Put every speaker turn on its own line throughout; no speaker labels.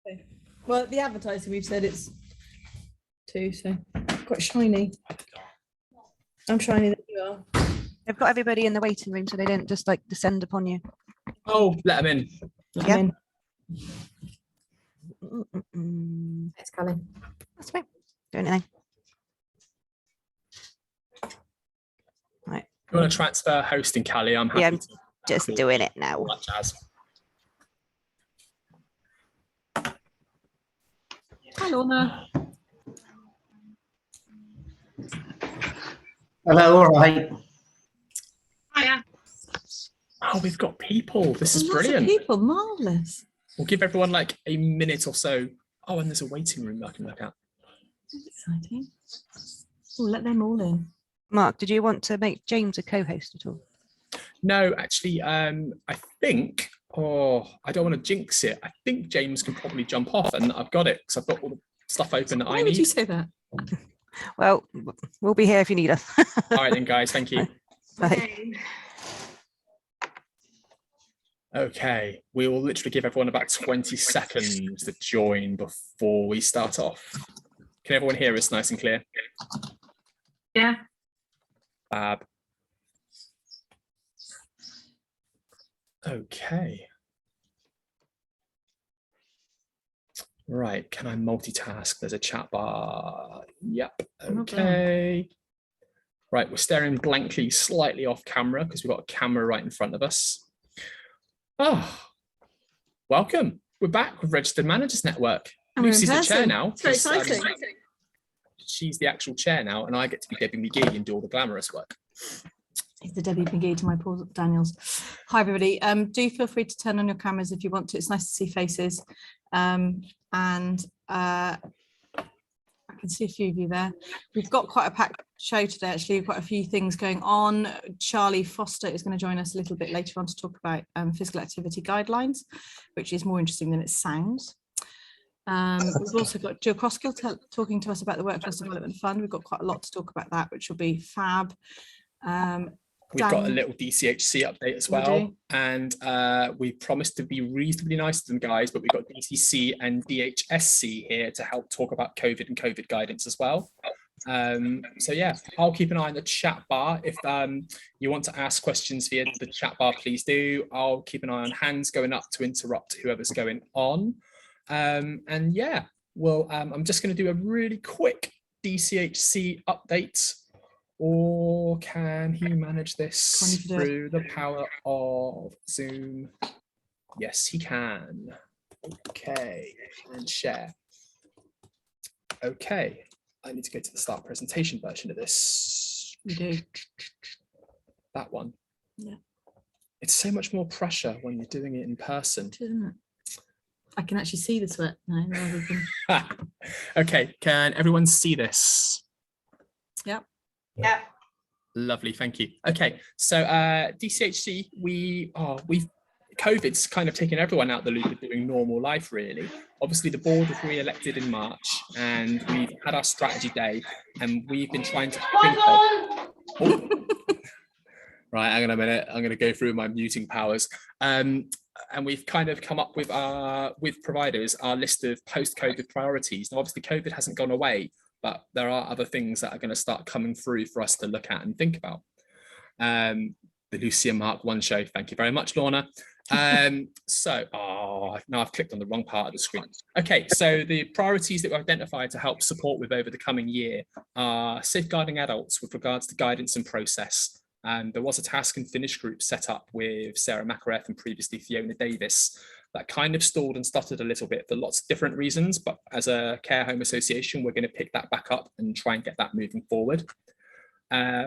Okay. Well, the advertising we've said it's 2, so quite shiny. I'm shiny than you are.
They've got everybody in the waiting room so they don't just like descend upon you.
Oh, let them in.
Let
Yeah.
them in.
It's Callie.
That's fine. Doing anything. Right.
You want to transfer hosting, Callie? I'm happy
Yeah, I'm
to.
just
Cool.
doing it now.
All that jazz.
Hi, Lorna.
Hello, all right.
Hiya.
Oh, we've got people. This is
Lots of
brilliant.
people, marvellous.
We'll give everyone like a minute or so. Oh, and there's a waiting room I can look at.
That's exciting. Oh, let them all in.
Mark, did you want to make James a co-host at all?
No, actually, I think, I don't want to jinx it. I think James can probably jump off and I've got it because I've got all the stuff open that
Why
I
would
need.
you say that?
Well, we'll be here if you need us.
All right then, guys, thank you.
Bye.
Okay, we will literally give everyone about 20 seconds to join before we start off. Can everyone hear us nice and clear?
Yeah.
Fab. Okay. Right, can I multitask? There's a chat bar. Yep, okay. Right, we're staring blankly slightly off camera because we've got a camera right in front of us. Oh, welcome. We're back with Registered Managers Network.
And we're in
Lucy's the chair
person.
now.
It's very
'cause,
exciting.
she's the actual chair now, and I get to be Debbie McGee and do all the glamorous work.
It's the Debbie McGee to my Paul Daniels. Hi, everybody. Do feel free to turn on your cameras if you want to. It's nice to see faces. I can see a few of you there. We've got quite a packed show today, actually, quite a few things going on. Charlie Foster is going to join us a little bit later on to talk about physical activity guidelines, which is more interesting than it sounds. We've also got Jill Croskill talking to us about the Workforce Development Fund. We've got quite a lot to talk about that, which will be fab.
We've got a little DCHC update as well, and we promised to be reasonably nice to them, guys, but we've got DCC and DHSC here to help talk about COVID and COVID guidance as well. So yeah, I'll keep an eye on the chat bar. If you want to ask questions via the chat bar, please do. I'll keep an eye on hands going up to interrupt whoever's going on. And yeah, well, I'm just going to do a really quick DCHC update. Or can he manage this through the power of Zoom? Yes, he can. Okay, and share. Okay, I need to go to the start presentation version of this.
You do.
That one.
Yeah.
It's so much more pressure when you're doing it in person.
Isn't it? I can actually see the sweat now. Rather than...
Okay, can everyone see this?
Yep.
Yeah.
Lovely, thank you. Okay, so DCHC, COVID's kind of taken everyone out the loop of doing normal life, really. Obviously, the board was re-elected in March, and we've had our strategy day, and we've been trying to think of... Oh. Right, hang on a minute. I'm going to go through my muting powers. And we've kind of come up with providers our list of post-COVID priorities. Now, obviously, COVID hasn't gone away, but there are other things that are going to start coming through for us to look at and think about. The Lucia Mark 1 show. Thank you very much, Lorna. Now I've clicked on the wrong part of the screen. Okay, so the priorities that we've identified to help support with over the coming year are safeguarding adults with regards to guidance and process. There was a task and finish group set up with Sarah McAreth and previously Fiona Davis that kind of stalled and stuttered a little bit for lots of different reasons, but as a care home association, we're going to pick that back up and try and get that moving forward.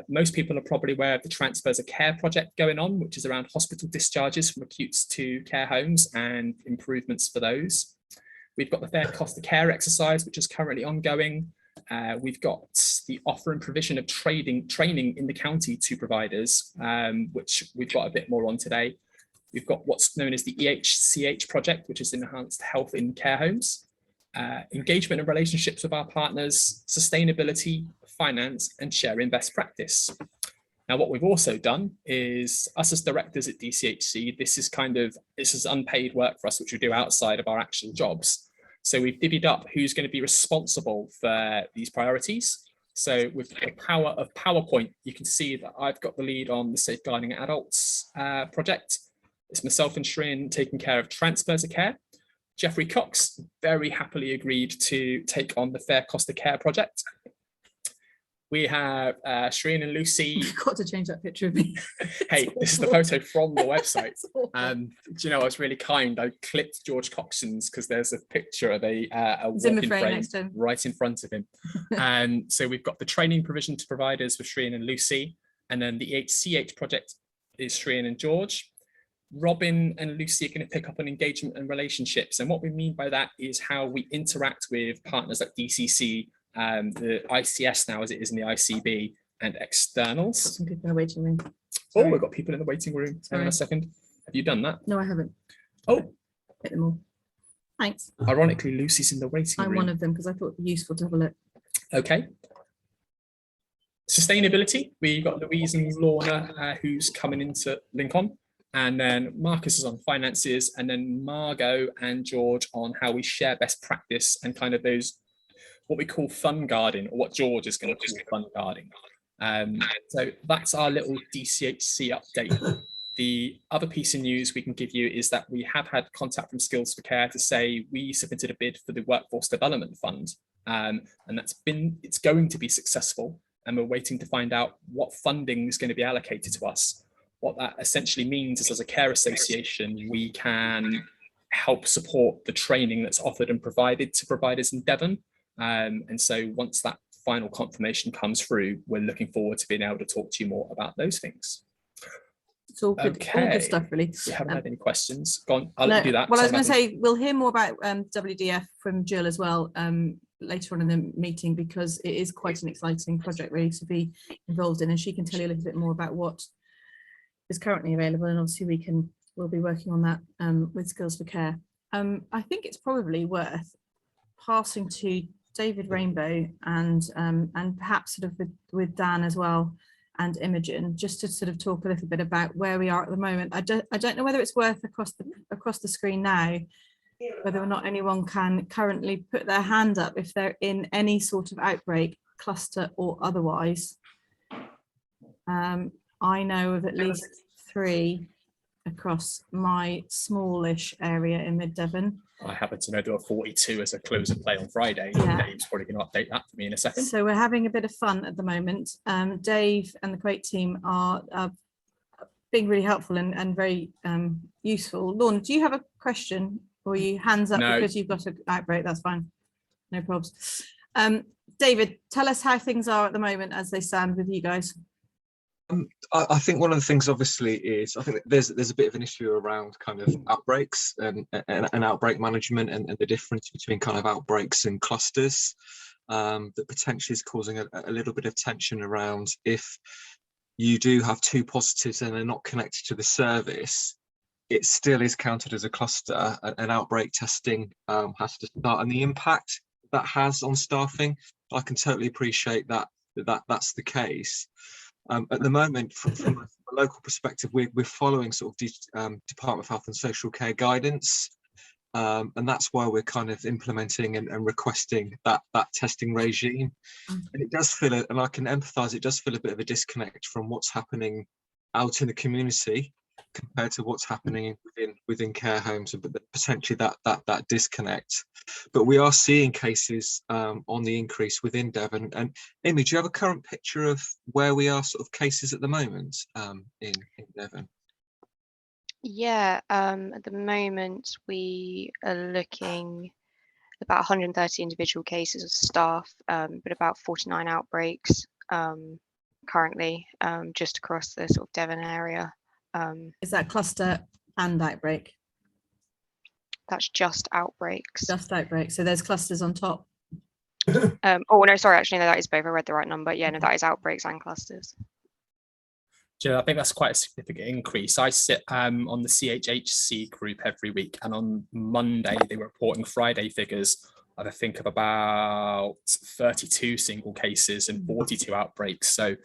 Most people are probably aware of the Transfers of Care project going on, which is around hospital discharges from acutes to care homes and improvements for those. We've got the Fair Cost of Care exercise, which is currently ongoing. We've got the offer and provision of training in the county to providers, which we've got a bit more on today. We've got what's known as the EHCH project, which is enhanced health in care homes, engagement and relationships with our partners, sustainability, finance, and sharing best practice. Now, what we've also done is us as directors at DCHC, this is unpaid work for us, which we do outside of our actual jobs. So we've divvied up who's going to be responsible for these priorities. So with the power of PowerPoint, you can see that I've got the lead on the Safeguarding Adults project. It's myself and Shrin taking care of transfer to care. Jeffrey Cox very happily agreed to take on the Fair Cost of Care project. We have Shrin and Lucy.
You've got to change that picture of me.
Hey, this is the photo from the website.
It's awful.
Do you know, I was really kind. I clipped George Coxon's because there's a picture of a
Zimmer
walking
frame
frame
next to him.
right in front of him. And so we've got the training provision to providers with Shrin and Lucy. And then the HCH project is Shrin and George. Robin and Lucy are going to pick up on engagement and relationships. And what we mean by that is how we interact with partners like DCC, the ICS now as it is in the ICB, and externals.
Got some people in the waiting room.
Oh,
Sorry.
we've got people in the waiting room. Hang on a second. Have you done that?
No, I haven't.
Oh,
Hit them all. Thanks.
ironically, Lucy's in the waiting
I'm
room.
one of them because I thought it'd be useful to have a look.
Okay. Sustainability, we got Louise and Lorna who's coming in to link on. And then Marcus is on finances, and then Margot and George on how we share best practice and kind of those, what we call fun guarding, or what George is going to call fun guarding. So that's our little DCHC update. The other piece of news we can give you is that we have had contact from Skills for Care to say we submitted a bid for the Workforce Development Fund, and it's going to be successful, and we're waiting to find out what funding is going to be allocated to us. What that essentially means is, as a care association, we can help support the training that's offered and provided to providers in Devon. And so once that final confirmation comes through, we're looking forward to being able to talk to you more about those things.
It's all good, all good stuff, really.
We haven't had any questions. Go on, I'll let you do that.
Well, I was going to say, we'll hear more about WDF from Jill as well later on in the meeting, because it is quite an exciting project really to be involved in, and she can tell you a little bit more about what is currently available, and obviously we'll be working on that with Skills for Care. I think it's probably worth passing to David Rainbow and perhaps sort of with Dan as well, and Imogen, just to sort of talk a little bit about where we are at the moment. I don't know whether it's worth across the screen now, whether or not anyone can currently put their hand up if they're in any sort of outbreak, cluster or otherwise. I know of at least 3 across my smallish area in Mid Devon.
I happen to know there were 42 as a close of play on Friday.
Yeah.
Dave's probably going to update that for me in a second.
So we're having a bit of fun at the moment. Dave and the Quake team are being really helpful and very useful. Lorna, do you have a question, or are you hands up?
No.
Because you've got an outbreak? That's fine, no problems. David, tell us how things are at the moment as they stand with you guys.
I think one of the things obviously is, I think there's a bit of an issue around kind of outbreaks and outbreak management, and the difference between kind of outbreaks and clusters that potentially is causing a little bit of tension around if you do have 2 positives and they're not connected to the service, it still is counted as a cluster. An outbreak testing has to start, and the impact that has on staffing, I can totally appreciate that's the case. At the moment, from a local perspective, we're following sort of Department of Health and Social Care guidance, and that's why we're kind of implementing and requesting that testing regime. And it does feel, and I can empathise, it does feel a bit of a disconnect from what's happening out in the community compared to what's happening within care homes, but potentially that disconnect. But we are seeing cases on the increase within Devon. And Amy, do you have a current picture of where we are sort of cases at the moment in Devon?
Yeah, at the moment we are looking about 130 individual cases of staff, but about 49 outbreaks currently just across the sort of Devon area.
Is that cluster and outbreak?
That's just outbreaks.
Just outbreak. So there's clusters on top.
Oh no, sorry, actually no, that is both. I read the right number. Yeah, no, that is outbreaks and clusters.
I think that's quite a significant increase. I sit on the DCHC group every week, and on Monday they were reporting Friday figures of, I think, of about 32 single cases and 42 outbreaks. So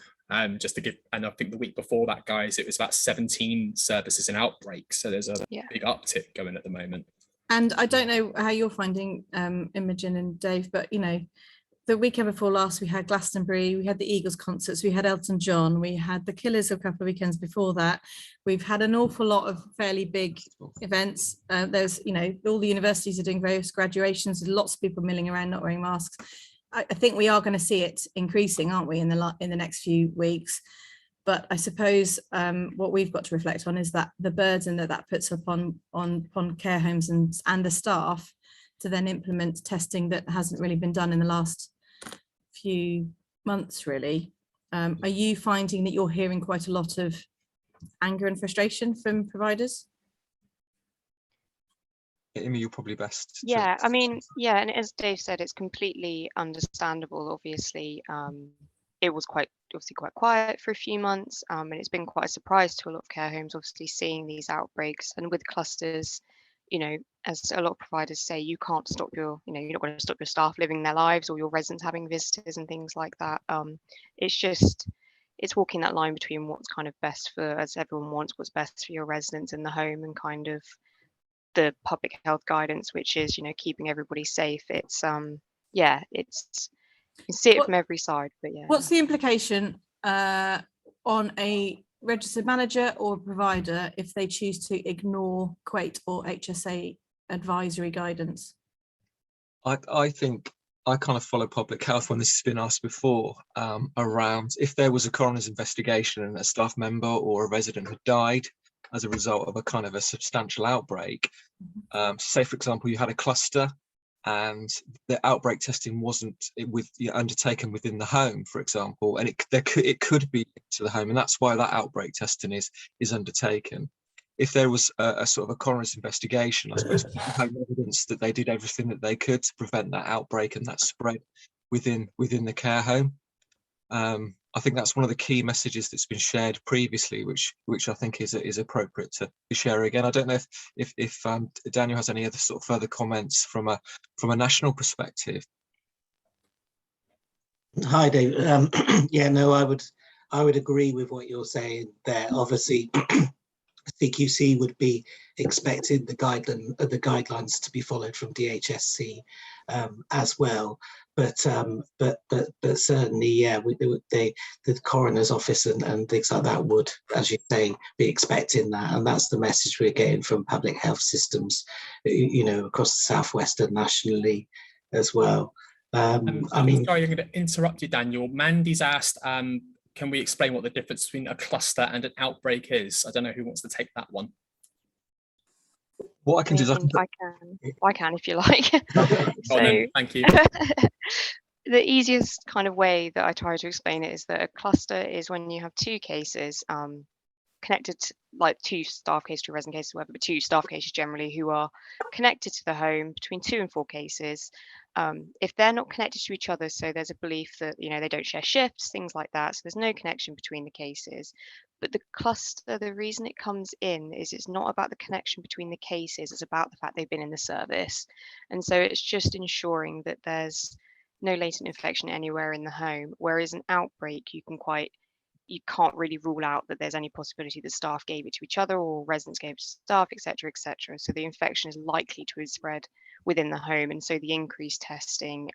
just to give, and I think the week before that, guys, it was about 17 services in outbreaks. So there's a big uptick going at the moment.
And I don't know how you're finding Imogen and Dave, but the weekend before last we had Glastonbury, we had the Eagles concerts, we had Elton John, we had the Killers a couple of weekends before that. We've had an awful lot of fairly big events. There's all the universities are doing various graduations, lots of people milling around not wearing masks. I think we are going to see it increasing, aren't we, in the next few weeks? But I suppose what we've got to reflect on is that the burden that puts upon care homes and the staff to then implement testing that hasn't really been done in the last few months, really. Are you finding that you're hearing quite a lot of anger and frustration from providers?
Amy, you're probably best.
Yeah, I mean, yeah, and as Dave said, it's completely understandable. Obviously, it was obviously quite quiet for a few months, and it's been quite a surprise to a lot of care homes, obviously seeing these outbreaks. And with clusters, as a lot of providers say, you can't stop you're not going to stop your staff living their lives or your residents having visitors and things like that. It's walking that line between what's kind of best for, as everyone wants, what's best for your residents in the home, and kind of the public health guidance, which is keeping everybody safe. It's you can see it from every side, but yeah.
What's the implication on a registered manager or provider if they choose to ignore QUATE or HSA advisory guidance?
I think I kind of follow public health when this has been asked before, around if there was a coroner's investigation and a staff member or a resident had died as a result of a kind of a substantial outbreak. Say, for example, you had a cluster and the outbreak testing wasn't undertaken within the home, for example, and it could be to the home, and that's why that outbreak testing is undertaken. If there was a sort of a coroner's investigation, I suppose have evidence that they did everything that they could to prevent that outbreak and that spread within the care home. I think that's one of the key messages that's been shared previously, which I think is appropriate to share again. I don't know if Daniel has any other sort of further comments from a national perspective.
Hi, Dave. Yeah, no, I would agree with what you're saying there. Obviously, CQC would be expecting the guidelines to be followed from DHSC as well. But certainly, yeah, the coroner's office and things like that would, as you say, be expecting that, and that's the message we're getting from public health systems, across the southwest and nationally as well. I mean,
sorry, I'm going to interrupt you, Daniel. Mandy's asked, can we explain what the difference between a cluster and an outbreak is? I don't know who wants to take that one.
What I can do is
I can if you like.
So, then, thank you.
The easiest kind of way that I try to explain it is that a cluster is when you have two cases connected, like two staff cases, two resident cases, whatever, but two staff cases generally who are connected to the home between 2 and 4 cases. If they're not connected to each other, so there's a belief that they don't share shifts, things like that, so there's no connection between the cases. But the cluster, the reason it comes in is it's not about the connection between the cases, it's about the fact they've been in the service. And so it's just ensuring that there's no latent infection anywhere in the home, whereas an outbreak you can't really rule out that there's any possibility that staff gave it to each other or residents gave it to staff, etc., etc. So the infection is likely to spread within the home, and so the increased testing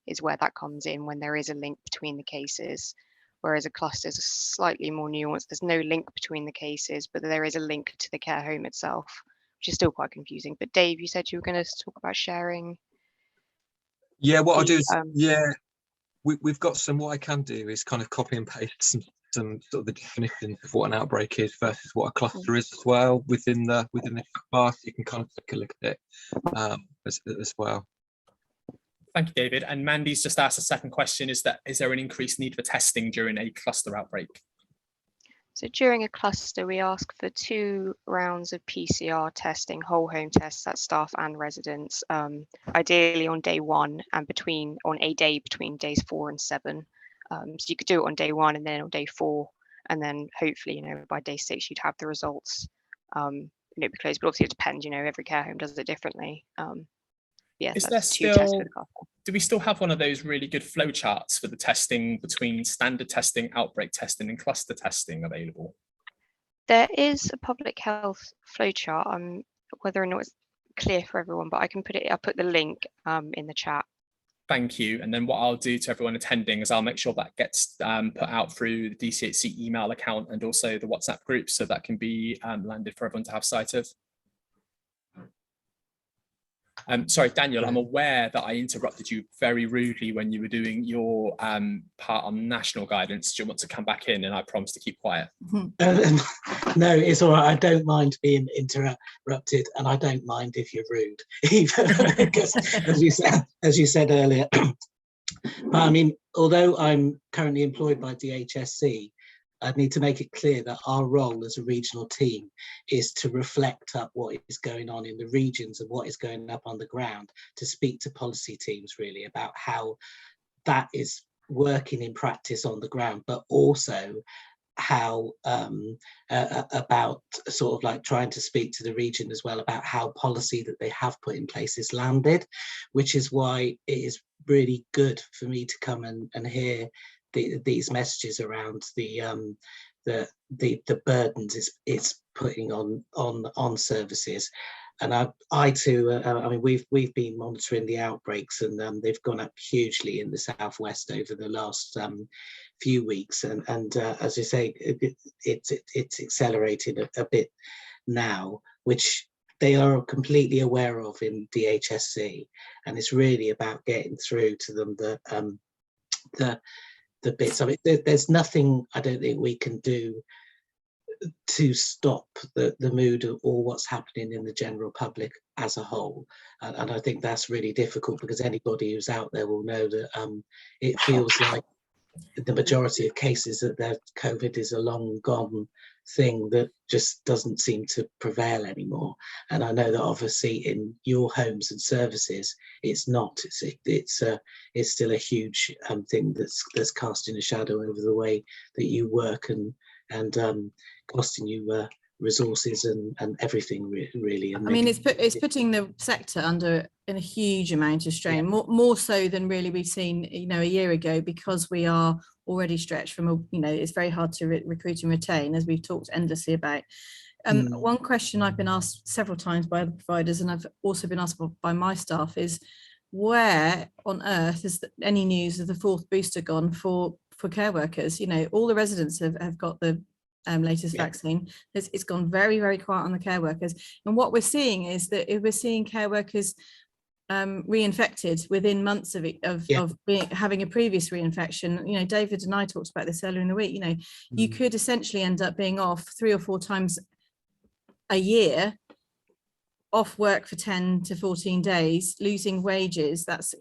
is where that comes in when there is a link between the cases. Whereas a cluster is slightly more nuanced. There's no link between the cases, but there is a link to the care home itself, which is still quite confusing. But Dave, you said you were going to talk about sharing.
Yeah, what I'll do is, we've got what I can do is kind of copy and paste some sort of the definitions of what an outbreak is versus what a cluster is as well within the bar, so you can kind of take a look at it as well.
Thank you, David. And Mandy's just asked a second question, is there an increased need for testing during a cluster outbreak?
So during a cluster, we ask for 2 rounds of PCR testing, whole home tests, that's staff and residents, ideally on day 1 and on a day between days 4 and 7. So you could do it on day 1 and then on day 4, and then hopefully, by day 6 you'd have the results. Be closed, but obviously it depends. Every care home does it differently. Yes, that's 2 tests for the cluster.
Do we still have one of those really good flow charts for the testing between standard testing, outbreak testing, and cluster testing available?
There is a public health flowchart. Whether or not clear for everyone, but I'll put the link in the chat.
Thank you. And then what I'll do to everyone attending is I'll make sure that gets put out through the DCHC email account and also the WhatsApp group, so that can be landed for everyone to have sight of. Sorry, Daniel, I'm aware that I interrupted you very rudely when you were doing your part on national guidance. Do you want to come back in? And I promise to keep quiet.
No, it's all right. I don't mind being interrupted, and I don't mind if you're rude, either, because as you said earlier. But I mean, although I'm currently employed by DHSC, I need to make it clear that our role as a regional team is to reflect up what is going on in the regions and what is going up on the ground, to speak to policy teams really about how that is working in practice on the ground, but also how about sort of like trying to speak to the region as well about how policy that they have put in place is landed, which is why it is really good for me to come and hear these messages around the burdens it's putting on services. And I too, I mean, we've been monitoring the outbreaks, and they've gone up hugely in the southwest over the last few weeks, and as I say, it's accelerated a bit now, which they are completely aware of in DHSC, and it's really about getting through to them the bits. I mean, there's nothing I don't think we can do to stop the mood or what's happening in the general public as a whole, and I think that's really difficult, because anybody who's out there will know that it feels like the majority of cases that their COVID is a long gone thing that just doesn't seem to prevail anymore. And I know that obviously in your homes and services, it's not. It's still a huge thing that's casting a shadow over the way that you work and costing you resources and everything really. And
I mean, it's putting the sector under in a huge amount of strain, more so than really we've seen, a year ago, because we are already stretched from it's very hard to recruit and retain, as we've talked endlessly about. One question I've been asked several times by other providers, and I've also been asked by my staff, is where on earth is any news of the fourth booster gone for care workers? All the residents have got the latest vaccine. It's gone very, very quiet on the care workers. And what we're seeing is that we're seeing care workers reinfected within months of having a previous reinfection. David and I talked about this earlier in the week. You could essentially end up being off 3 or 4 times a year, off work for 10 to 14 days, losing wages. That's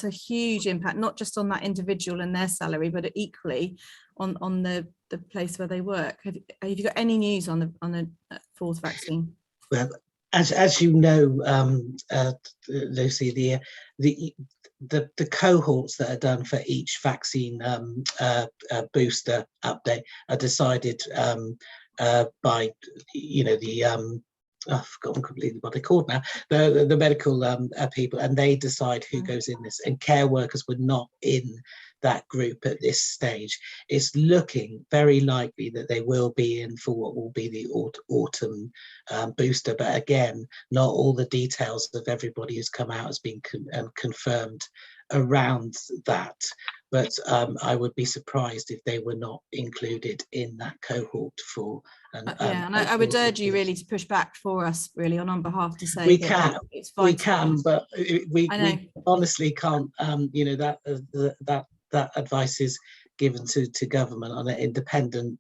a huge impact, not just on that individual and their salary, but equally on the place where they work. Have you got any news on the fourth vaccine?
Well, as you know, Lucy, the cohorts that are done for each vaccine booster update are decided by I've forgotten completely what they're called now, the medical people, and they decide who goes in this, and care workers were not in that group at this stage. It's looking very likely that they will be in for what will be the autumn booster, but again, not all the details of everybody who's come out has been confirmed around that. But I would be surprised if they were not included in that cohort for. And
I would urge you really to push back for us, really, on behalf, to say
we
that
can, but we honestly can't. That advice is given to government on an independent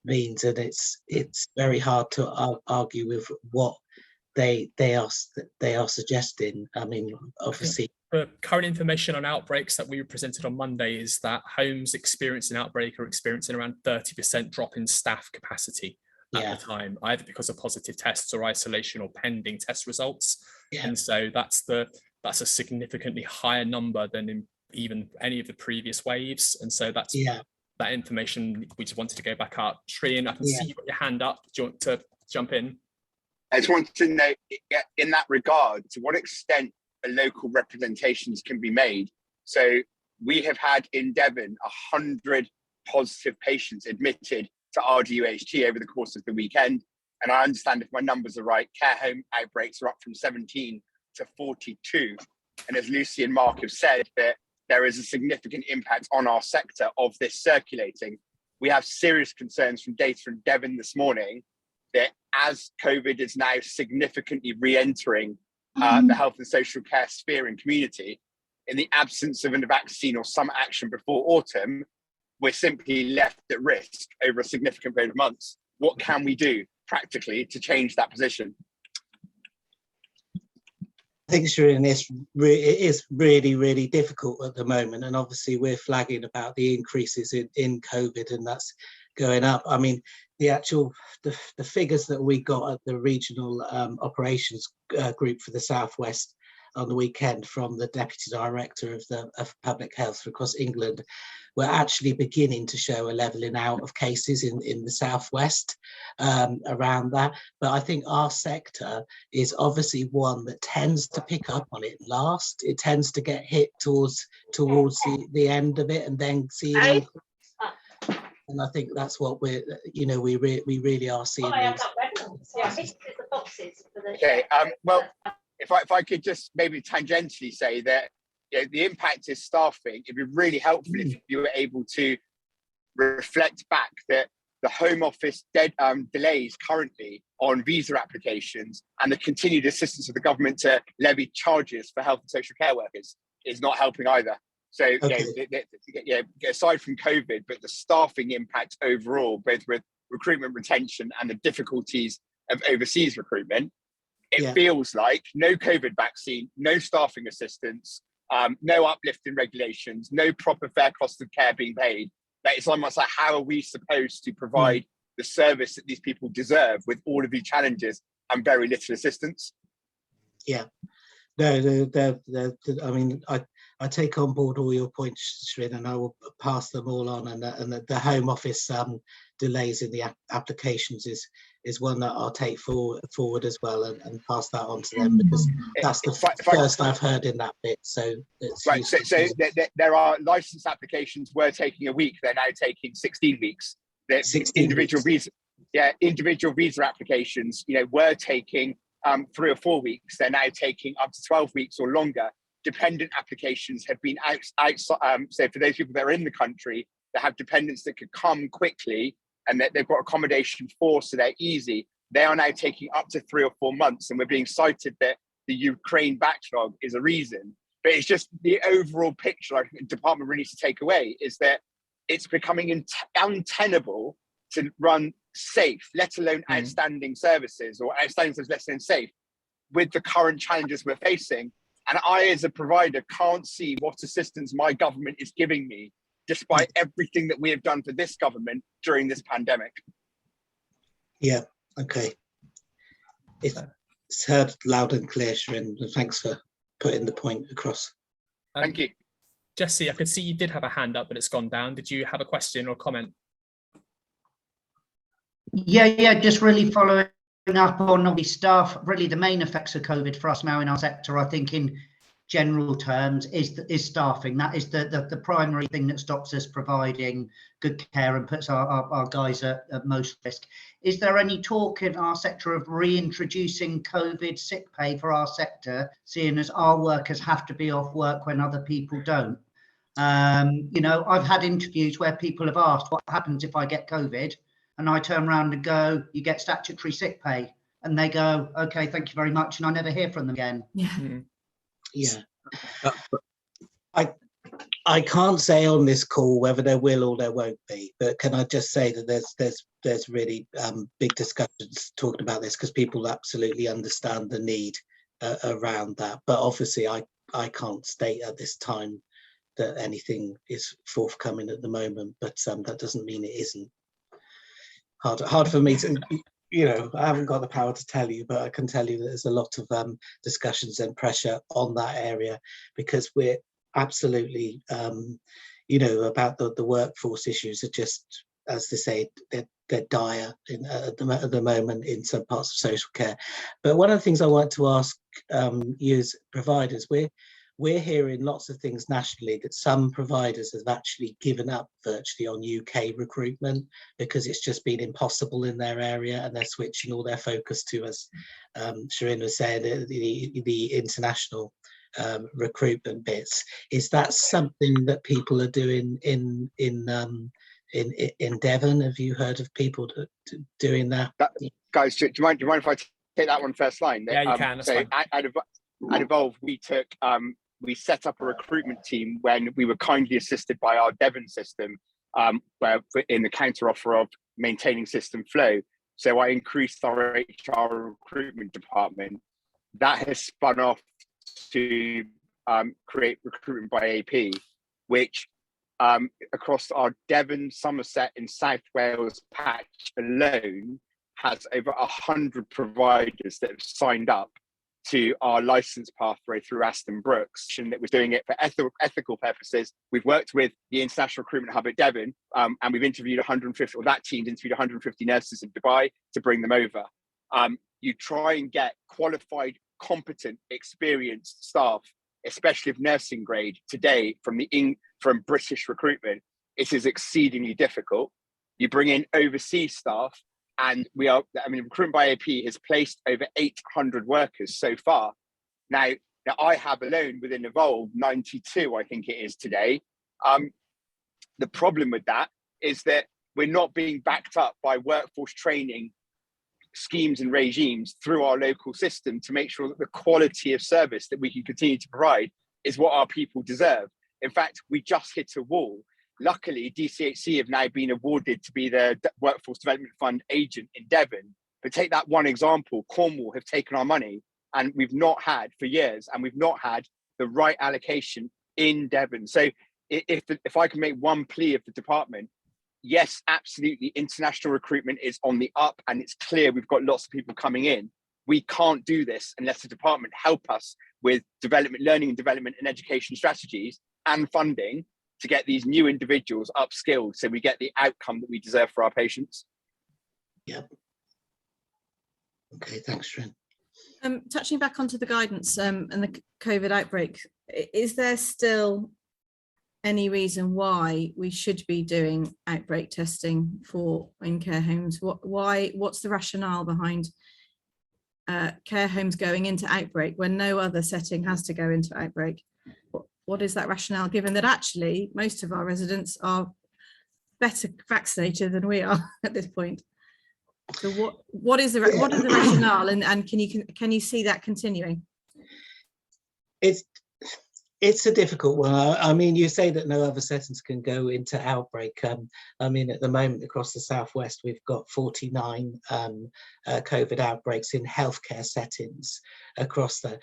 means, and it's very hard to argue with what they are suggesting. I mean, obviously.
The current information on outbreaks that we presented on Monday is that homes experiencing an outbreak are experiencing around 30% drop in staff capacity at the time, either because of positive tests or isolation or pending test results. And so that's a significantly higher number than in even any of the previous waves. And so that's that information we just wanted to go back up. Shreen, I can see you've got your hand up. Do you want to jump in?
I just want to know, in that regard, to what extent local representations can be made. So we have had in Devon 100 positive patients admitted to RWHT over the course of the weekend. and I understand if my numbers are right, care home outbreaks are up from 17 to 42. And as Lucy and Mark have said, that there is a significant impact on our sector of this circulating. We have serious concerns from data from Devon this morning that as COVID is now significantly re-entering the health and social care sphere and community, in the absence of a vaccine or some action before autumn, we're simply left at risk over a significant period of months. What can we do practically to change that position?
I think, Shirin, it is really, really difficult at the moment. And obviously we're flagging about the increases in COVID, and that's going up. I mean, the figures that we got at the regional operations group for the Southwest on the weekend from the Deputy Director of Public Health across England were actually beginning to show a levelling out of cases in the Southwest around that. But I think our sector is obviously one that tends to pick up on it last. It tends to get hit towards the end of it and then see an increase. And I think that's what we really are seeing.
Okay, well, if I could just maybe tangentially say that the impact is staffing. It'd be really helpful if you were able to reflect back that the Home Office delays currently on visa applications and the continued assistance of the government to levy charges for health and social care workers is not helping either. So
Okay.
aside from COVID, but the staffing impact overall, both with recruitment retention and the difficulties of overseas recruitment, it feels like no COVID vaccine, no staffing assistance, no uplift in regulations, no proper fair cost of care being paid. That it's almost like, how are we supposed to provide the service that these people deserve with all of these challenges and very little assistance?
Yeah, no, I mean, I take on board all your points, Shirin, and I will pass them all on. And the Home Office delays in the applications is one that I'll take forward as well and pass that on to them, because that's the first I've heard in that bit. So it's
right. So there are license applications were taking a week. They're now taking 16 weeks.
16
individual
weeks.
Individual visa applications, were taking 3 or 4 weeks. They're now taking up to 12 weeks or longer. Dependent applications have been outside. So for those people that are in the country that have dependents that could come quickly and that they've got accommodation for, so they're easy, they are now taking up to 3 or 4 months. And we're being cited that the Ukraine backlog is a reason. But it's just the overall picture I think the department really needs to take away is that it's becoming untenable to run safe, let alone outstanding services, or outstanding services less than safe, with the current challenges we're facing. And I, as a provider, can't see what assistance my government is giving me, despite everything that we have done for this government during this pandemic.
Yeah, okay. It's heard loud and clear, Shirin. Thanks for putting the point across.
Thank you.
Jesse, I could see you did have a hand up, but it's gone down. Did you have a question or comment?
Yeah, just really following up on the staff. Really, the main effects of COVID for us now in our sector, I think, in general terms, is staffing. That is the primary thing that stops us providing good care and puts our guys at most risk. Is there any talk in our sector of reintroducing COVID sick pay for our sector, seeing as our workers have to be off work when other people don't? I've had interviews where people have asked, what happens if I get COVID? And I turn around and go, you get statutory sick pay. And they go, okay, thank you very much. And I never hear from them again.
Yeah. I can't say on this call whether there will or there won't be, but can I just say that there's really big discussions talking about this, because people absolutely understand the need around that. But obviously I can't state at this time that anything is forthcoming at the moment, but that doesn't mean it isn't. Hard for me to, I haven't got the power to tell you, but I can tell you that there's a lot of discussions and pressure on that area, because we're absolutely, about the workforce issues are just, as they say, they're dire at the moment in some parts of social care. But one of the things I want to ask you as providers, we're hearing lots of things nationally that some providers have actually given up virtually on UK recruitment because it's just been impossible in their area, and they're switching all their focus to, as Shireen was saying, the international recruitment bits. Is that something that people are doing in Devon? Have you heard of people doing that?
Guys, do you mind if I take that one first line?
Yeah, you can. That's
so
fine.
at Evolve, we set up a recruitment team when we were kindly assisted by our Devon system, where in the counter offer of maintaining system flow. So I increased our HR recruitment department. That has spun off to create recruitment by AP, which across our Devon, Somerset and South Wales patch alone has over 100 providers that have signed up to our license pathway through Aston Brooks, and that was doing it for ethical purposes. We've worked with the International Recruitment Hub at Devon, and we've interviewed 150, or that team's interviewed 150 nurses in Dubai to bring them over. You try and get qualified, competent, experienced staff, especially of nursing grade today from British recruitment. It is exceedingly difficult. You bring in overseas staff, and recruitment by AP has placed over 800 workers so far. Now I have alone within Evolve 92, I think it is today. The problem with that is that we're not being backed up by workforce training schemes and regimes through our local system to make sure that the quality of service that we can continue to provide is what our people deserve. In fact, we just hit a wall. Luckily, DCHC have now been awarded to be the Workforce Development Fund agent in Devon. But take that one example, Cornwall have taken our money, and we've not had for years, and we've not had the right allocation in Devon. So if I can make one plea of the department, yes, absolutely, international recruitment is on the up, and it's clear we've got lots of people coming in. We can't do this unless the department help us with development, learning and development and education strategies and funding to get these new individuals upskilled so we get the outcome that we deserve for our patients.
Yeah. Okay, thanks, Shrin.
Touching back onto the guidance and the COVID outbreak, is there still any reason why we should be doing outbreak testing in care homes? What's the rationale behind care homes going into outbreak when no other setting has to go into outbreak? What is that rationale, given that actually most of our residents are better vaccinated than we are at this point? So what is the rationale, and can you see that continuing?
It's a difficult one. I mean, you say that no other settings can go into outbreak. I mean, at the moment across the southwest, we've got 49 COVID outbreaks in healthcare settings across there.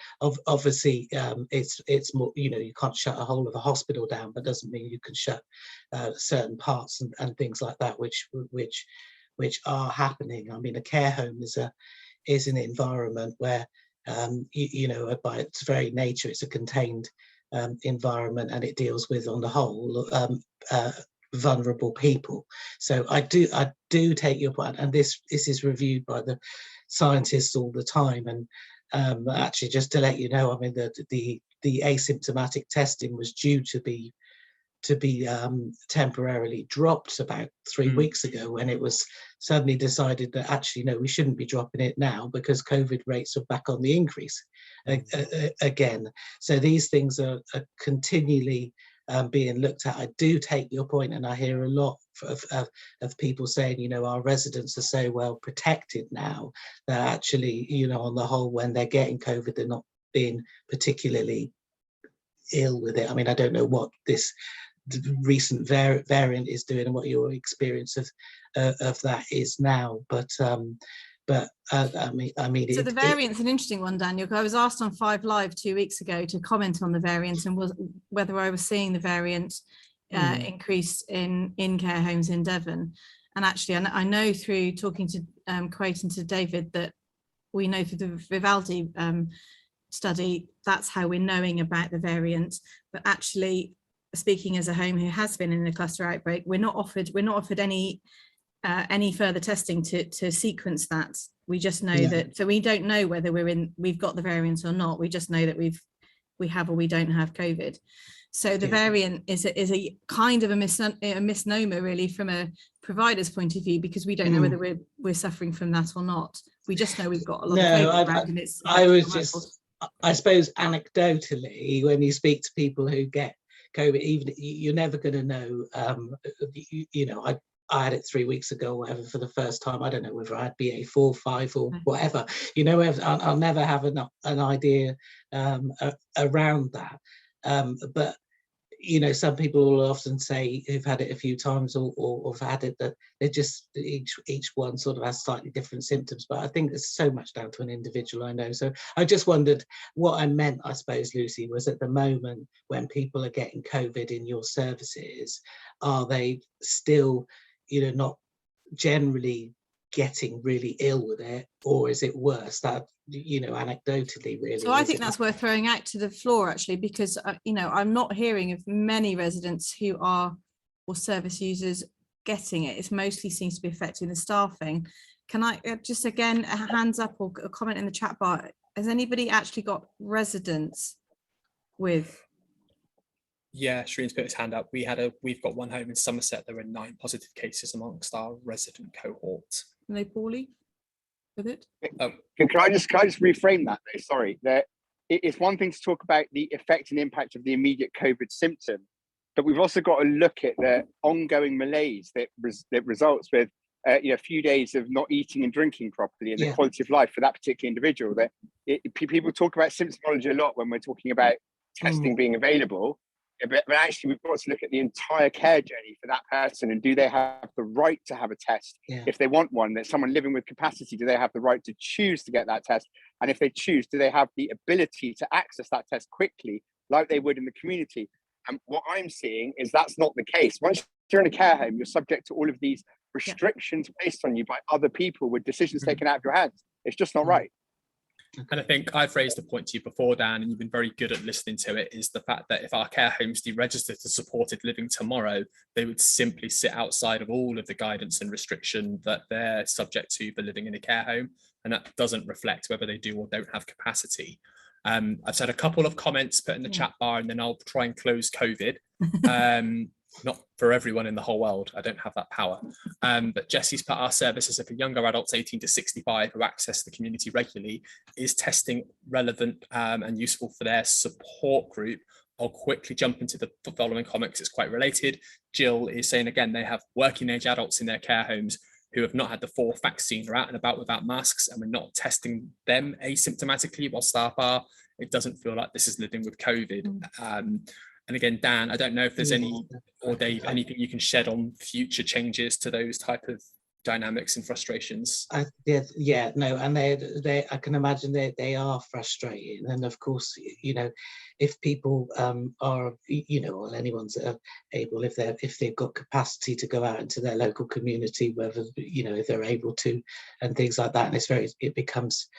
Obviously, it's more, you can't shut a whole of a hospital down, but doesn't mean you can shut certain parts and things like that, which are happening. I mean, a care home is an environment where by its very nature, it's a contained environment, and it deals with, on the whole, vulnerable people. So I do take your point, and this is reviewed by the scientists all the time. And actually, just to let you know, I mean, the asymptomatic testing was due to be temporarily dropped about 3 weeks ago, when it was suddenly decided that actually no, we shouldn't be dropping it now because COVID rates are back on the increase again. So these things are continually being looked at. I do take your point, and I hear a lot of people saying, our residents are so well protected now that actually, on the whole, when they're getting COVID, they're not being particularly ill with it. I mean, I don't know what this recent variant is doing and what your experience of that is now, but I mean
so the variant's an interesting one, Daniel. I was asked on 5 Live 2 weeks ago to comment on the variant and whether I was seeing the variant increase in care homes in Devon. And actually, I know through talking to Quate and to David that we know through the Vivaldi study, that's how we're knowing about the variant. But actually, speaking as a home who has been in a cluster outbreak, we're not offered any further testing to sequence that. We just know that, so we don't know whether we've got the variant or not. We just know that we have or we don't have COVID. So the variant is a kind of a misnomer really from a provider's point of view, because we don't know whether we're suffering from that or not. We just know we've got a lot of COVID around, and it's
I suppose anecdotally, when you speak to people who get COVID, even you're never going to know. You know, I had it 3 weeks ago, or whatever, for the first time. I don't know whether I had BA4, 5, or whatever. You know, I'll never have an idea around that. But you know, some people will often say who've had it a few times or have had it, that they're just each one sort of has slightly different symptoms. But I think it's so much down to an individual, I know. So I just wondered what I meant, I suppose, Lucy, was at the moment when people are getting COVID in your services, are they still, you know, not generally getting really ill with it, or is it worse? That, you know, anecdotally, really.
So I think that's worth throwing out to the floor, actually, because you know, I'm not hearing of many residents who are, or service users, getting it. It mostly seems to be affecting the staffing. Can I just, again, a hands up or a comment in the chat bar, has anybody actually got residents with?
Yeah, Shreen's put his hand up. We've got one home in Somerset. There were 9 positive cases amongst our resident cohort.
Are they poorly with it?
Can I just reframe that though? Sorry, that it's one thing to talk about the effect and impact of the immediate COVID symptom, but we've also got to look at the ongoing malaise that results with you know, a few days of not eating and drinking properly, and the quality of life for that particular individual. That people talk about symptomology a lot when we're talking about testing being available. But actually, we've got to look at the entire care journey for that person, and do they have the right to have a test if they want one? That someone living with capacity, do they have the right to choose to get that test? And if they choose, do they have the ability to access that test quickly, like they would in the community? And what I'm seeing is that's not the case. Once you're in a care home, you're subject to all of these restrictions placed on you by other people with decisions taken out of your hands. It's just not right.
And I think I've raised a point to you before, Dan, and you've been very good at listening to it, is the fact that if our care homes deregistered to supported living tomorrow, they would simply sit outside of all of the guidance and restriction that they're subject to for living in a care home. And that doesn't reflect whether they do or don't have capacity. I've had a couple of comments put in the chat bar, and then I'll try and close COVID. Not for everyone in the whole world, I don't have that power. But Jesse's put, our services are for younger adults 18 to 65 who access the community regularly. Is testing relevant and useful for their support group? I'll quickly jump into the following comments, it's quite related. Jill is saying, again, they have working age adults in their care homes who have not had the 4th vaccine, are out and about without masks, and we're not testing them asymptomatically while staff are. It doesn't feel like this is living with COVID. And again, Dan, I don't know if there's any, or Dave, anything you can shed on future changes to those type of dynamics and frustrations.
Yeah, no, and they I can imagine they are frustrating. And of course, you know, if people are, you know, or anyone's able, if they've got capacity to go out into their local community, whether, you know, if they're able to, and things like that, and it becomes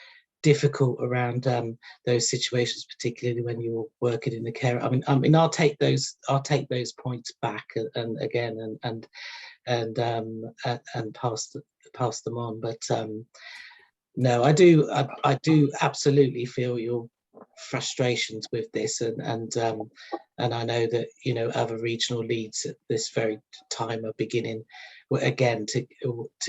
difficult around those situations, particularly when you're working in the care. I mean, I'll take those points back and again and pass them on. But no, I do absolutely feel your frustrations with this, and I know that, you know, other regional leads at this very time are beginning again to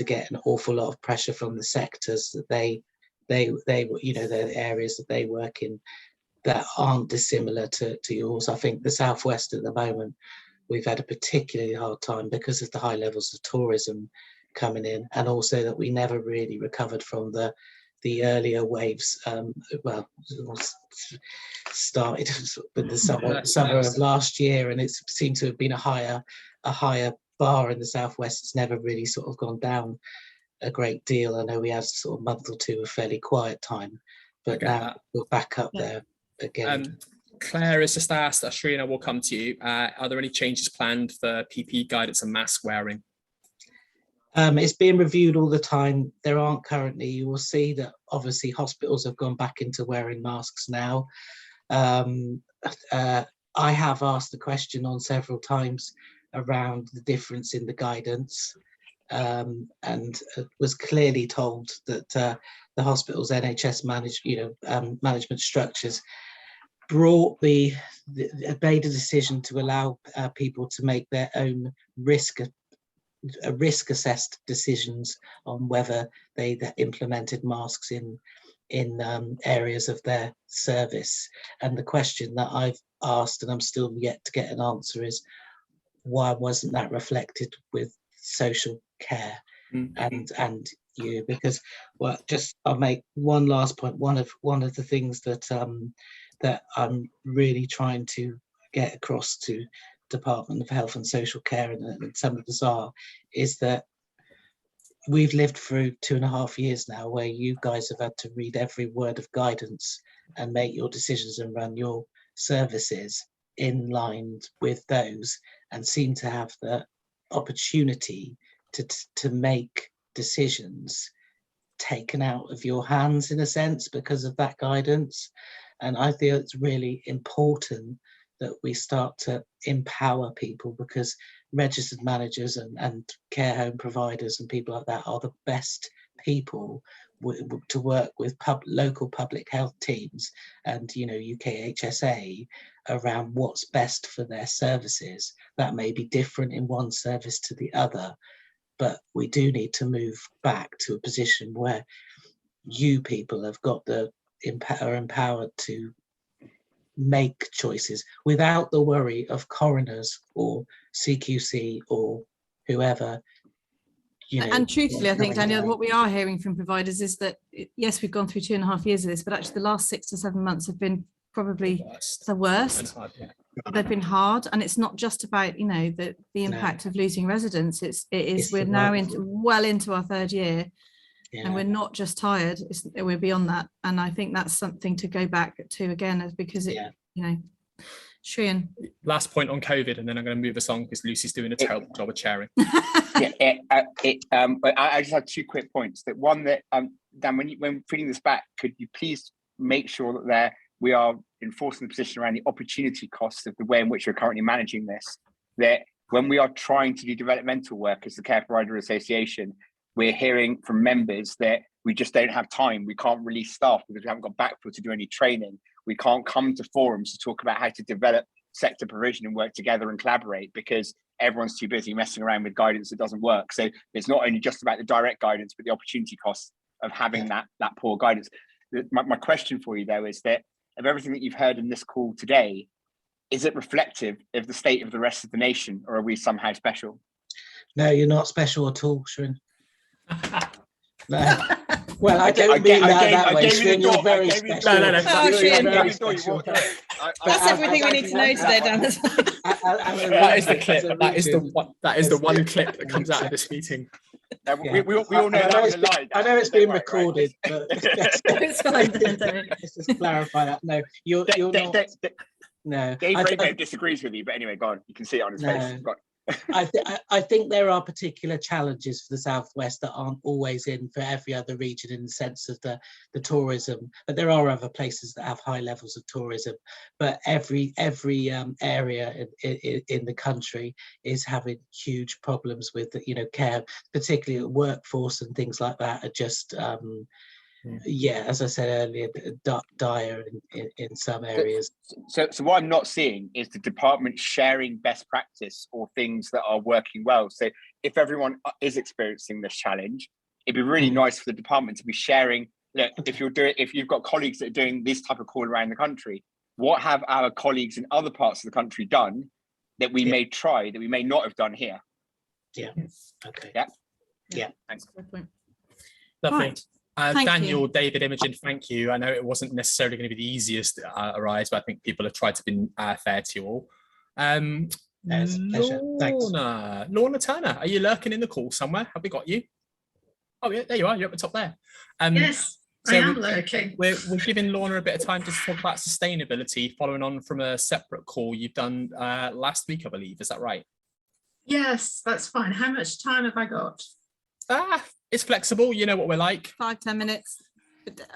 get an awful lot of pressure from the sectors that they you know, the areas that they work in that aren't dissimilar to yours. I think the Southwest at the moment, we've had a particularly hard time because of the high levels of tourism coming in, and also that we never really recovered from the earlier waves. Well, started with the summer of last year, and it seemed to have been a higher bar in the Southwest. It's never really sort of gone down a great deal. I know we had sort of a month or two of fairly quiet time, but now we're back up there again.
Claire has just asked, Shrina, we'll come to you. Are there any changes planned for PPE guidance and mask wearing?
It's being reviewed all the time. There aren't currently. You will see that obviously hospitals have gone back into wearing masks now. I have asked the question on several times around the difference in the guidance. And was clearly told that the hospital's NHS management structures brought made a decision to allow people to make their own risk assessed decisions on whether they implemented masks in areas of their service. And the question that I've asked, and I'm still yet to get an answer, is why wasn't that reflected with social care? And you, because I'll make one last point. One of the things that that I'm really trying to get across to Department of Health and Social Care, and some of us are, is that we've lived through 2.5 years now where you guys have had to read every word of guidance and make your decisions and run your services in line with those, and seem to have the opportunity to make decisions taken out of your hands in a sense because of that guidance. And I feel it's really important that we start to empower people, because registered managers and care home providers and people like that are the best people to work with local public health teams and UKHSA around what's best for their services. That may be different in one service to the other, but we do need to move back to a position where you people have got are empowered to make choices without the worry of coroners or CQC or whoever.
And truthfully, I think, Daniel, what we are hearing from providers is that, yes, we've gone through 2.5 years of this, but actually the last 6 to 7 months have been probably the worst. They've been hard, and it's not just about the impact of losing residents. We're now well into our 3rd year. Yeah. And we're not just tired, we're beyond that. And I think that's something to go back to again, because Shrian.
Last point on COVID, and then I'm going to move us on because Lucy's doing a terrible job of chairing.
But I just have 2 quick points. That one, that Dan, when feeding this back, could you please make sure that we are enforcing the position around the opportunity costs of the way in which we're currently managing this? That when we are trying to do developmental work as the Care Provider Association, we're hearing from members that we just don't have time. We can't release staff because we haven't got backfill to do any training. We can't come to forums to talk about how to develop sector provision and work together and collaborate because everyone's too busy messing around with guidance that doesn't work. So it's not only just about the direct guidance, but the opportunity costs of having that poor guidance. My question for you, though, is that of everything that you've heard in this call today, is it reflective of the state of the rest of the nation, or are we somehow special?
No, you're not special at all, Shrin. No. Well, I don't mean that way, Shrin. You're very special.
No. That's everything we need to know today, Dan.
That is the clip. That is the one clip that comes out of this meeting.
We all know that was a lie.
I know it's being recorded, but
it's fine.
Let's just clarify that. No, you're not. No,
Dave Rainbow disagrees with you, but anyway, go on. You can see it on his face.
I think there are particular challenges for the Southwest that aren't always in for every other region in the sense of the tourism, but there are other places that have high levels of tourism. But every area in the country is having huge problems with care, particularly workforce and things like that are just as I said earlier, dire in some areas.
So what I'm not seeing is the department sharing best practice or things that are working well. So if everyone is experiencing this challenge, it'd be really nice for the department to be sharing. Look, if you've got colleagues that are doing this type of call around the country, what have our colleagues in other parts of the country done that we may try that we may not have done here?
Yeah. Okay.
Yeah. Thanks.
Lovely.
Right.
Daniel, David, Imogen, thank you. I know it wasn't necessarily going to be the easiest arise, but I think people have tried to be fair to you all.
It's a pleasure. Thanks.
Lorna Turner, are you lurking in the call somewhere? Have we got you? Oh, yeah, there you are. You're at the top there.
Yes, I am lurking.
We're giving Lorna a bit of time to talk about sustainability, following on from a separate call you've done last week, I believe. Is that right?
Yes, that's fine. How much time have I got?
It's flexible. You know what we're like.
5-10 minutes.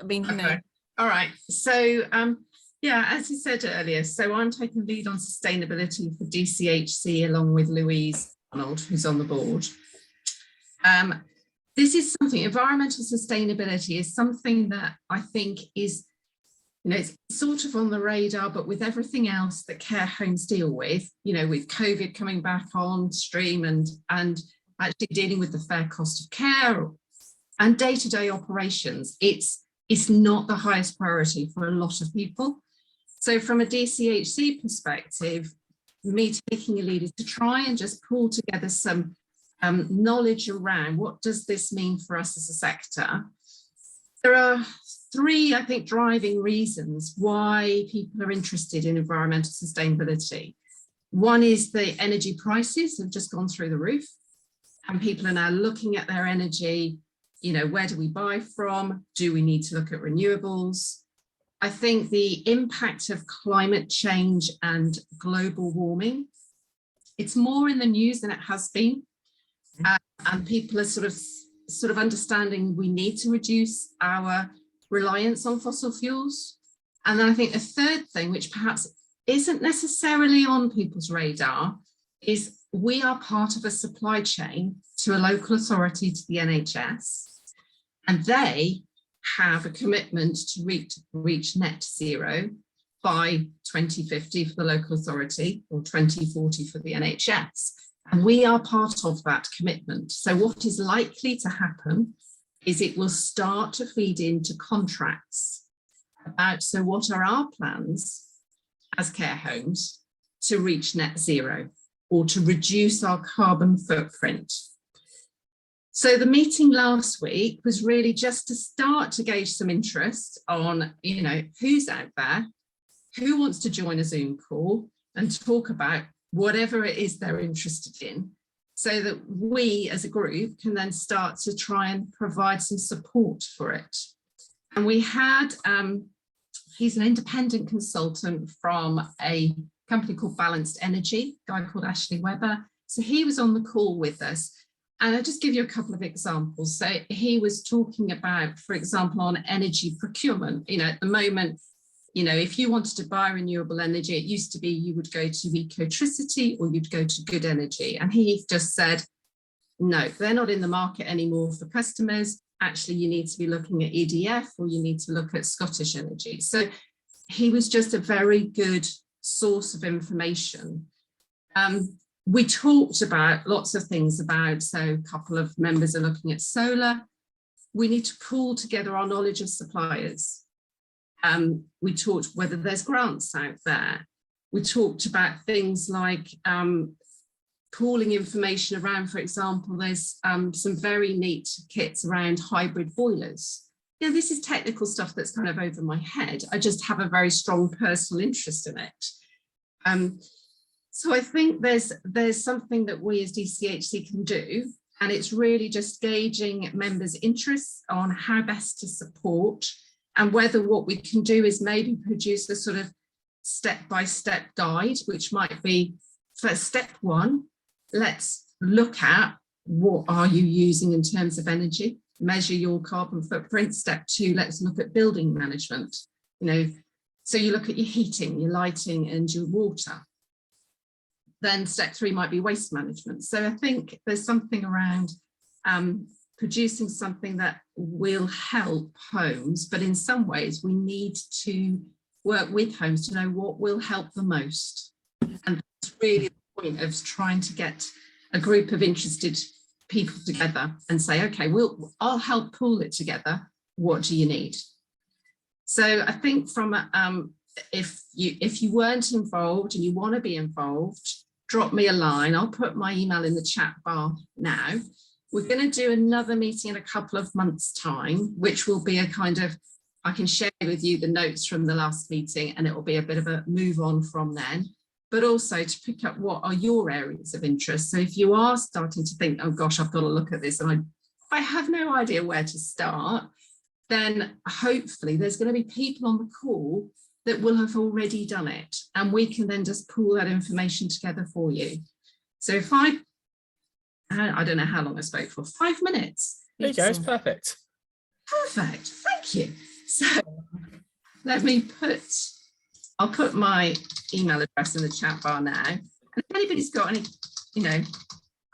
I mean,
Okay. All right. So, as you said earlier, so I'm taking lead on sustainability for DCHC along with Louise Arnold, who's on the board. This is something, environmental sustainability is something that I think is You know, it's sort of on the radar, but with everything else that care homes deal with, you know, with COVID coming back on stream and actually dealing with the fair cost of care and day-to-day operations, it's not the highest priority for a lot of people. So from a DCHC perspective, me taking a lead is to try and just pull together some knowledge around what does this mean for us as a sector. There are three, I think, driving reasons why people are interested in environmental sustainability. One is the energy prices have just gone through the roof, and people are now looking at their energy. You know, where do we buy from? Do we need to look at renewables? I think the impact of climate change and global warming, it's more in the news than it has been. And people are sort of understanding we need to reduce our reliance on fossil fuels. And then I think a third thing, which perhaps isn't necessarily on people's radar, is we are part of a supply chain to a local authority, to the NHS, and they have a commitment to reach net zero by 2050 for the local authority or 2040 for the NHS. And we are part of that commitment. So what is likely to happen is it will start to feed into contracts about, so what are our plans as care homes to reach net zero or to reduce our carbon footprint. So the meeting last week was really just to start to gauge some interest on, you know, who's out there, who wants to join a Zoom call and talk about whatever it is they're interested in, so that we as a group can then start to try and provide some support for it. And we had, he's an independent consultant from a company called Balanced Energy, a guy called Ashley Webber. So he was on the call with us. And I'll just give you a couple of examples. So he was talking about, for example, on energy procurement. You know, at the moment, you know, if you wanted to buy renewable energy, it used to be you would go to Ecotricity or you'd go to Good Energy. And he just said, no, they're not in the market anymore for customers. Actually, you need to be looking at EDF or you need to look at Scottish Energy. So he was just a very good source of information. We talked about lots of things about, so a couple of members are looking at solar. We need to pool together our knowledge of suppliers. We talked whether there's grants out there. We talked about things like pooling information around, for example, there's some very neat kits around hybrid boilers. You know, this is technical stuff that's kind of over my head. I just have a very strong personal interest in it. So I think there's something that we as DCHC can do, and it's really just gauging members' interests on how best to support, and whether what we can do is maybe produce a sort of step-by-step guide, which might be, for step one, let's look at what are you using in terms of energy, measure your carbon footprint. Step two, let's look at building management. You know, so you look at your heating, your lighting and your water. Then step three might be waste management. So I think there's something around producing something that will help homes, but in some ways we need to work with homes to know what will help the most. And that's really the point of trying to get a group of interested people together and say, okay, I'll help pull it together. What do you need? So I think from if you weren't involved and you want to be involved, drop me a line. I'll put my email in the chat bar now. We're going to do another meeting in a couple of months' time, which will be a kind of, I can share with you the notes from the last meeting, and it will be a bit of a move on from then, but also to pick up what are your areas of interest. So if you are starting to think, oh gosh, I've got to look at this and I have no idea where to start, then hopefully there's going to be people on the call that will have already done it, and we can then just pull that information together for you. So if I don't know how long I spoke for, 5 minutes.
There you go, it's perfect.
Perfect, thank you. So let me I'll put my email address in the chat bar now. And if anybody's got any,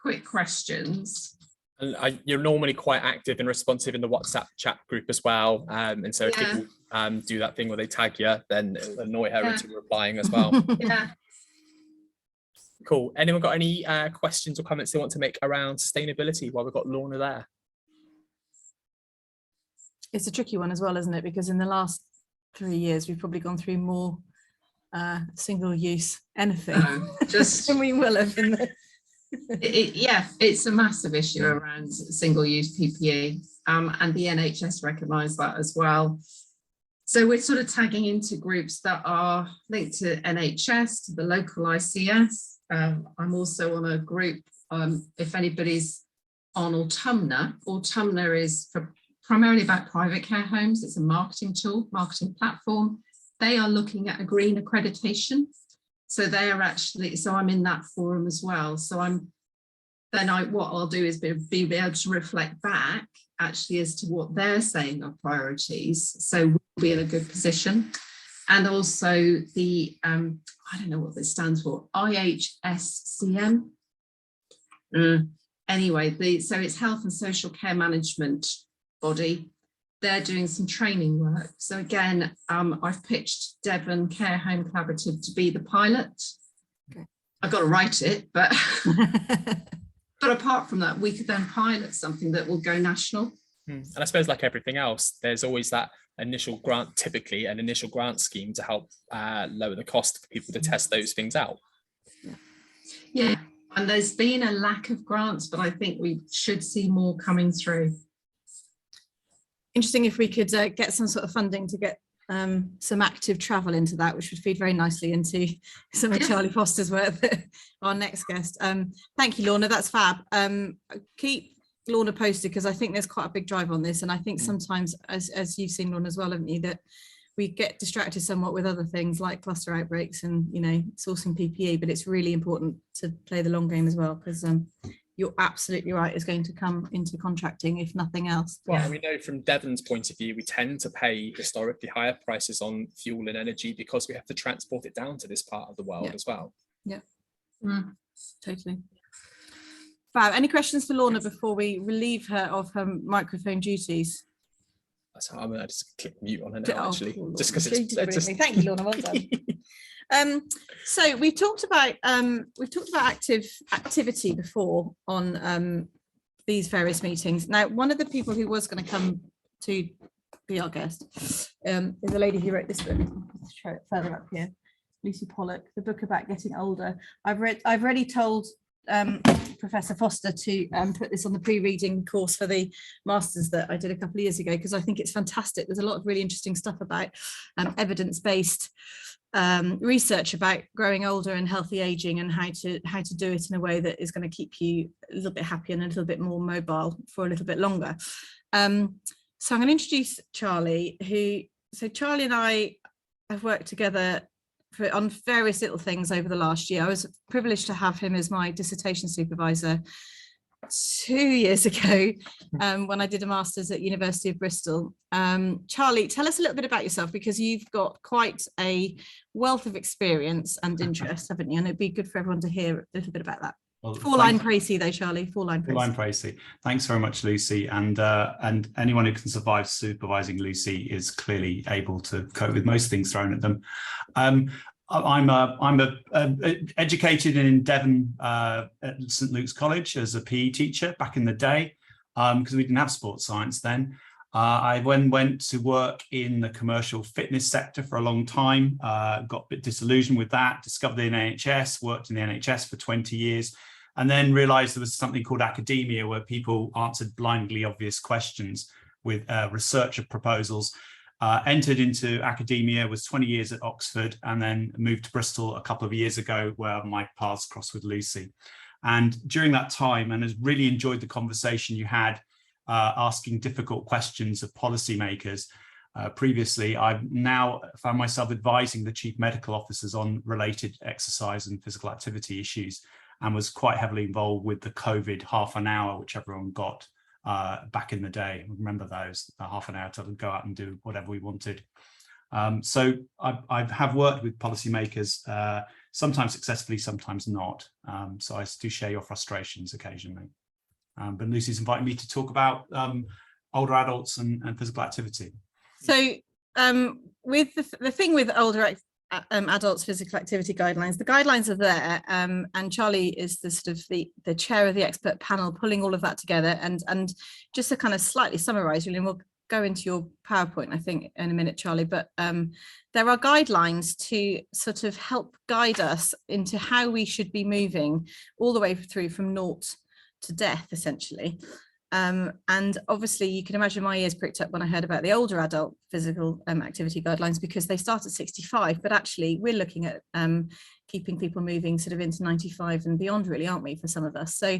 quick questions.
And you're normally quite active and responsive in the WhatsApp chat group as well. And so if people do that thing where they tag you, then it'll annoy her into replying as well.
Yeah.
Cool. Anyone got any questions or comments they want to make around sustainability while we've got Lorna there?
It's a tricky one as well, isn't it? Because in the last 3 years, we've probably gone through more single-use anything
just
than we will have in the...
Yeah, it's a massive issue around single-use PPE, and the NHS recognise that as well. So we're sort of tagging into groups that are linked to NHS, to the local ICS. I'm also on a group, if anybody's on Autumna. Autumna is primarily about private care homes. It's a marketing tool, marketing platform. They are looking at a green accreditation. So they are actually, so I'm in that forum as well. So what I'll do is be able to reflect back actually as to what they're saying are priorities. So we'll be in a good position. And also the, I don't know what this stands for, IHSCM. Anyway, so it's Health and Social Care Management body. They're doing some training work. So again, I've pitched Devon Care Home Collaborative to be the pilot.
Okay.
I've got to write it, but but apart from that, we could then pilot something that will go national.
And I suppose like everything else, there's always that initial grant, typically an initial grant scheme to help lower the cost for people to test those things out.
Yeah, and there's been a lack of grants, but I think we should see more coming through.
Interesting if we could get some sort of funding to get some active travel into that, which would feed very nicely into some of Charlie Foster's work, our next guest. Thank you, Lorna, that's fab. Keep Lorna posted, because I think there's quite a big drive on this, and I think sometimes, as you've seen, Lorna, as well, haven't you, that we get distracted somewhat with other things like cluster outbreaks and, you know, sourcing PPE, but it's really important to play the long game as well, because you're absolutely right, is going to come into contracting, if nothing else.
Well, we know from Devon's point of view, we tend to pay historically higher prices on fuel and energy because we have to transport it down to this part of the world as well.
Yeah, totally. Fab. Any questions for Lorna before we relieve her of her microphone duties?
That's how I'm going to just click mute on her now, actually, just because
it's just... Thank you, Lorna. Well done. So we've talked about activity before on these various meetings. Now, one of the people who was going to come to be our guest is a lady who wrote this book. I'll show it further up here, Lucy Pollock, the book about getting older. I've already told Professor Foster to put this on the pre-reading course for the masters that I did a couple of years ago, because I think it's fantastic. There's a lot of really interesting stuff about evidence-based research about growing older and healthy aging, and how to do it in a way that is going to keep you a little bit happy and a little bit more mobile for a little bit longer. So I'm going to introduce Charlie, so Charlie and I have worked together on various little things over the last year. I was privileged to have him as my dissertation supervisor 2 years ago when I did a master's at University of Bristol. Charlie, tell us a little bit about yourself, because you've got quite a wealth of experience and interest, haven't you? And it'd be good for everyone to hear a little bit about that. Well, four-line précis though, Charlie, four-line
précis. Thanks very much, Lucy. And anyone who can survive supervising Lucy is clearly able to cope with most things thrown at them. I'm educated in Devon at St Luke's College as a PE teacher back in the day, because we didn't have sports science then. I went to work in the commercial fitness sector for a long time, got a bit disillusioned with that, discovered the NHS, worked in the NHS for 20 years, and then realized there was something called academia, where people answered blindly obvious questions with research proposals. Entered into academia, was 20 years at Oxford, and then moved to Bristol a couple of years ago, where my paths crossed with Lucy. And during that time, and has really enjoyed the conversation you had, asking difficult questions of policymakers. Previously, I've now found myself advising the chief medical officers on related exercise and physical activity issues, and was quite heavily involved with the COVID half an hour, which everyone got back in the day. Remember those, half an hour to go out and do whatever we wanted. So I have worked with policymakers, sometimes successfully, sometimes not. So I do share your frustrations occasionally. But Lucy's invited me to talk about older adults and physical activity.
So with the thing with older adults physical activity guidelines, the guidelines are there, and Charlie is the sort of the chair of the expert panel pulling all of that together, and just to kind of slightly summarize, really, and we'll go into your PowerPoint I think in a minute, Charlie, but there are guidelines to sort of help guide us into how we should be moving all the way through from naught to death, essentially. And obviously you can imagine my ears pricked up when I heard about the older adult physical activity guidelines, because they start at 65, but actually we're looking at keeping people moving sort of into 95 and beyond, really, aren't we, for some of us? So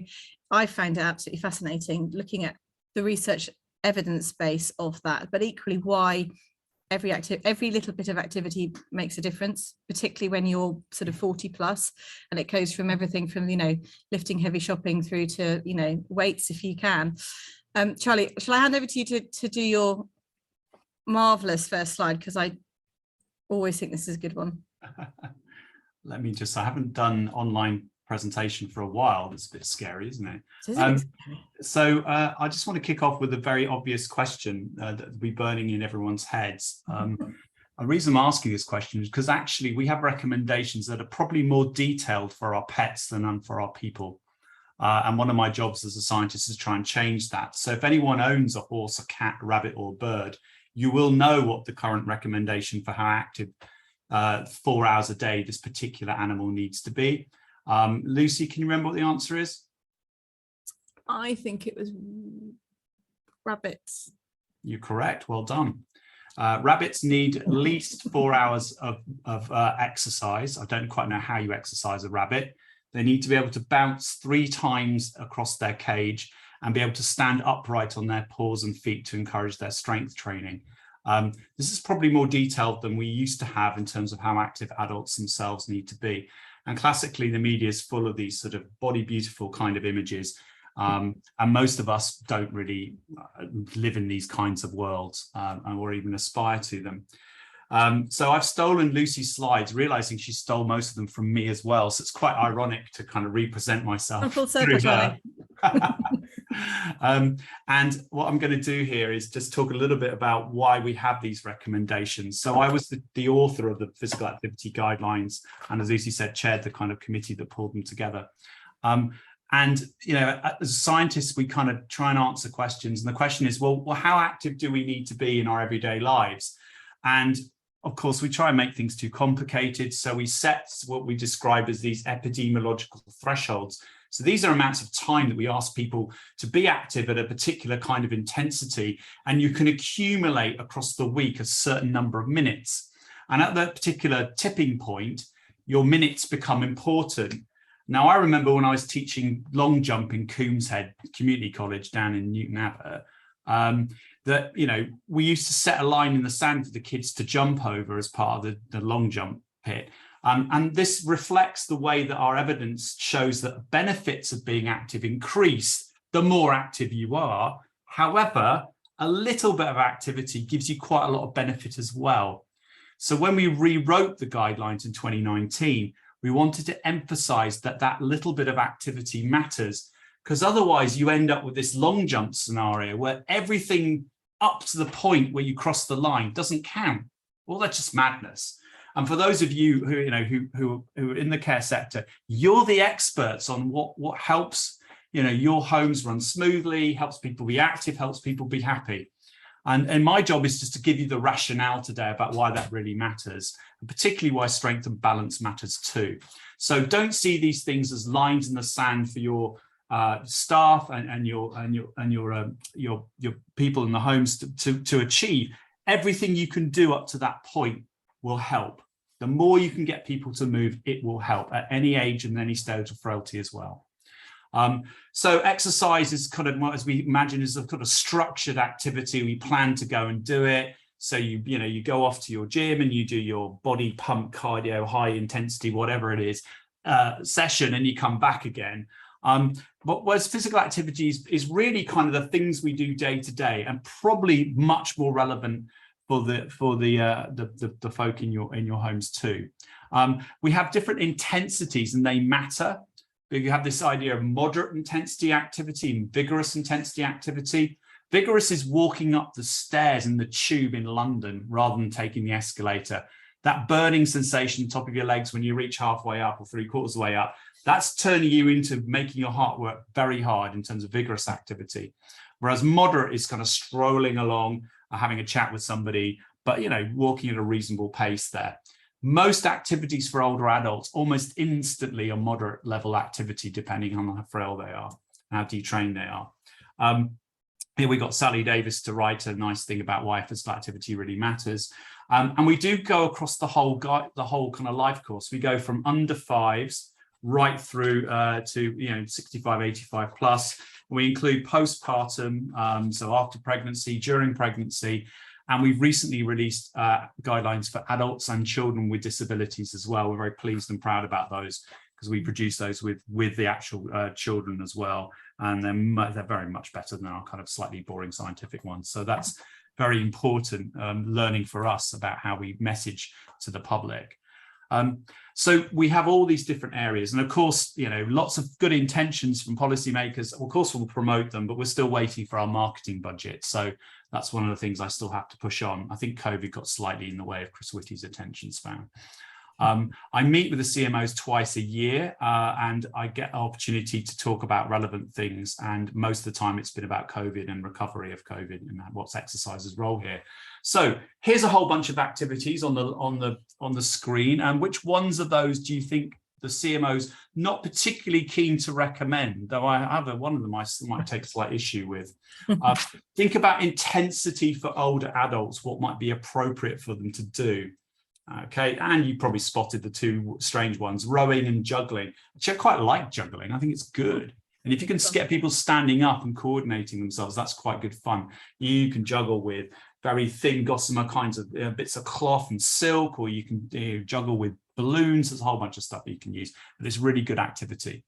I found it absolutely fascinating looking at the research evidence base of that, but equally why every little bit of activity makes a difference, particularly when you're sort of 40 plus, and it goes from everything from, you know, lifting heavy shopping through to, you know, weights if you can. Charlie, shall I hand over to you to do your marvelous first slide, because I always think this is a good one.
Let me just, I haven't done online presentation for a while. That's a bit scary, isn't it? So I just want to kick off with a very obvious question that will be burning in everyone's heads. A reason I'm asking this question is because actually we have recommendations that are probably more detailed for our pets than for our people. And one of my jobs as a scientist is to try and change that. So if anyone owns a horse, a cat, a rabbit or a bird, you will know what the current recommendation for how active 4 hours a day this particular animal needs to be. Lucy, can you remember what the answer is?
I think it was rabbits.
You're correct. Well done. Rabbits need at least 4 hours of exercise. I don't quite know how you exercise a rabbit. They need to be able to bounce 3 times across their cage and be able to stand upright on their paws and feet to encourage their strength training. This is probably more detailed than we used to have in terms of how active adults themselves need to be. And classically, the media is full of these sort of body beautiful kind of images. And most of us don't really live in these kinds of worlds or even aspire to them. So I've stolen Lucy's slides, realizing she stole most of them from me as well. So it's quite ironic to kind of represent myself.
Full circle, Charlie.
And what I'm going to do here is just talk a little bit about why we have these recommendations. So I was the author of the physical activity guidelines, and as Lucy said, chaired the kind of committee that pulled them together. And, you know, as scientists, we kind of try and answer questions. And the question is, well, how active do we need to be in our everyday lives? And of course, we try and make things too complicated. So we set what we describe as these epidemiological thresholds. So these are amounts of time that we ask people to be active at a particular kind of intensity, and you can accumulate across the week a certain number of minutes. And at that particular tipping point, your minutes become important. Now, I remember when I was teaching long jump in Coombs Head Community College down in Newton Abbot, that, you know, we used to set a line in the sand for the kids to jump over as part of the long jump pit. And this reflects the way that our evidence shows that benefits of being active increase the more active you are. However, a little bit of activity gives you quite a lot of benefit as well. So when we rewrote the guidelines in 2019, we wanted to emphasize that that little bit of activity matters, because otherwise you end up with this long jump scenario where everything up to the point where you cross the line doesn't count. Well, that's just madness. And for those of you who, you know, who are in the care sector, you're the experts on what helps, you know, your homes run smoothly, helps people be active, helps people be happy. And my job is just to give you the rationale today about why that really matters, and particularly why strength and balance matters too. So don't see these things as lines in the sand for your staff and your people in the homes to achieve. Everything you can do up to that point will help. The more you can get people to move, it will help at any age and any stage of frailty as well. So exercise is kind of, as we imagine, is a kind of structured activity. We plan to go and do it. So you go off to your gym and you do your body pump cardio, high intensity, whatever it is, session, and you come back again. But whereas physical activity is really kind of the things we do day to day, and probably much more relevant for the folk in your homes too. We have different intensities, and they matter, You have this idea of moderate intensity activity and vigorous intensity activity. Vigorous is walking up the stairs in the tube in London rather than taking the escalator. That burning sensation top of your legs when you reach halfway up or 3/4 of the way up, that's turning you into making your heart work very hard in terms of vigorous activity. Whereas moderate is kind of strolling along, having a chat with somebody, but walking at a reasonable pace there. Most activities for older adults almost instantly are moderate level activity, depending on how frail they are, how detrained they are. Here we got Sally Davis to write a nice thing about why physical activity really matters. And we do go across the whole kind of life course. We go from under 5s right through to 65, 85 plus. We include postpartum, so after pregnancy, during pregnancy, and we've recently released guidelines for adults and children with disabilities as well. We're very pleased and proud about those because we produce those with the actual children as well, and they're very much better than our kind of slightly boring scientific ones. So that's very important learning for us about how we message to the public. So we have all these different areas, and of course, lots of good intentions from policymakers. Of course, we'll promote them, but we're still waiting for our marketing budget. So that's one of the things I still have to push on. I think COVID got slightly in the way of Chris Whitty's attention span. I meet with the CMOs twice a year, and I get an opportunity to talk about relevant things. And most of the time it's been about COVID and recovery of COVID and what's exercise's role here. So here's a whole bunch of activities on the screen. And which ones of those do you think the CMOs not particularly keen to recommend? Though I have one of them I might take slight issue with. Think about intensity for older adults, what might be appropriate for them to do. Okay, and you probably spotted the two strange ones, rowing and juggling, which I quite like juggling. I think it's good. And if you can get people standing up and coordinating themselves, that's quite good fun. You can juggle with very thin gossamer kinds of bits of cloth and silk, or you can juggle with balloons. There's a whole bunch of stuff that you can use, but it's really good activity.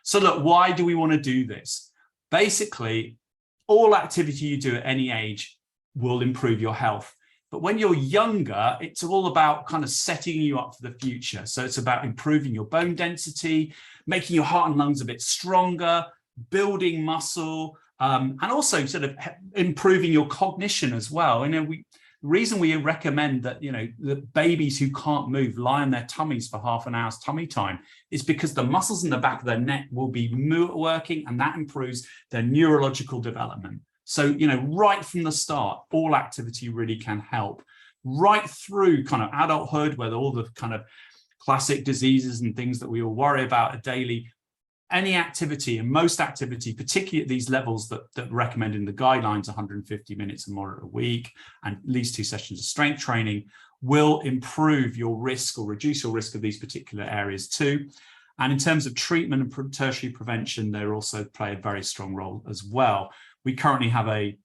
So look, why do we want to do this? Basically, all activity you do at any age will improve your health. But when you're younger, it's all about kind of setting you up for the future. So it's about improving your bone density, making your heart and lungs a bit stronger, building muscle, and also sort of improving your cognition as well. The reason we recommend that, the babies who can't move lie on their tummies for half an hour's tummy time is because the muscles in the back of their neck will be working, and that improves their neurological development. So, right from the start, all activity really can help. Right through kind of adulthood, where all the kind of classic diseases and things that we all worry about daily, any activity and most activity, particularly at these levels that recommend in the guidelines, 150 minutes and moderate a week, and at least 2 sessions of strength training, will improve your risk or reduce your risk of these particular areas too. And in terms of treatment and tertiary prevention, they also play a very strong role as well. We currently have a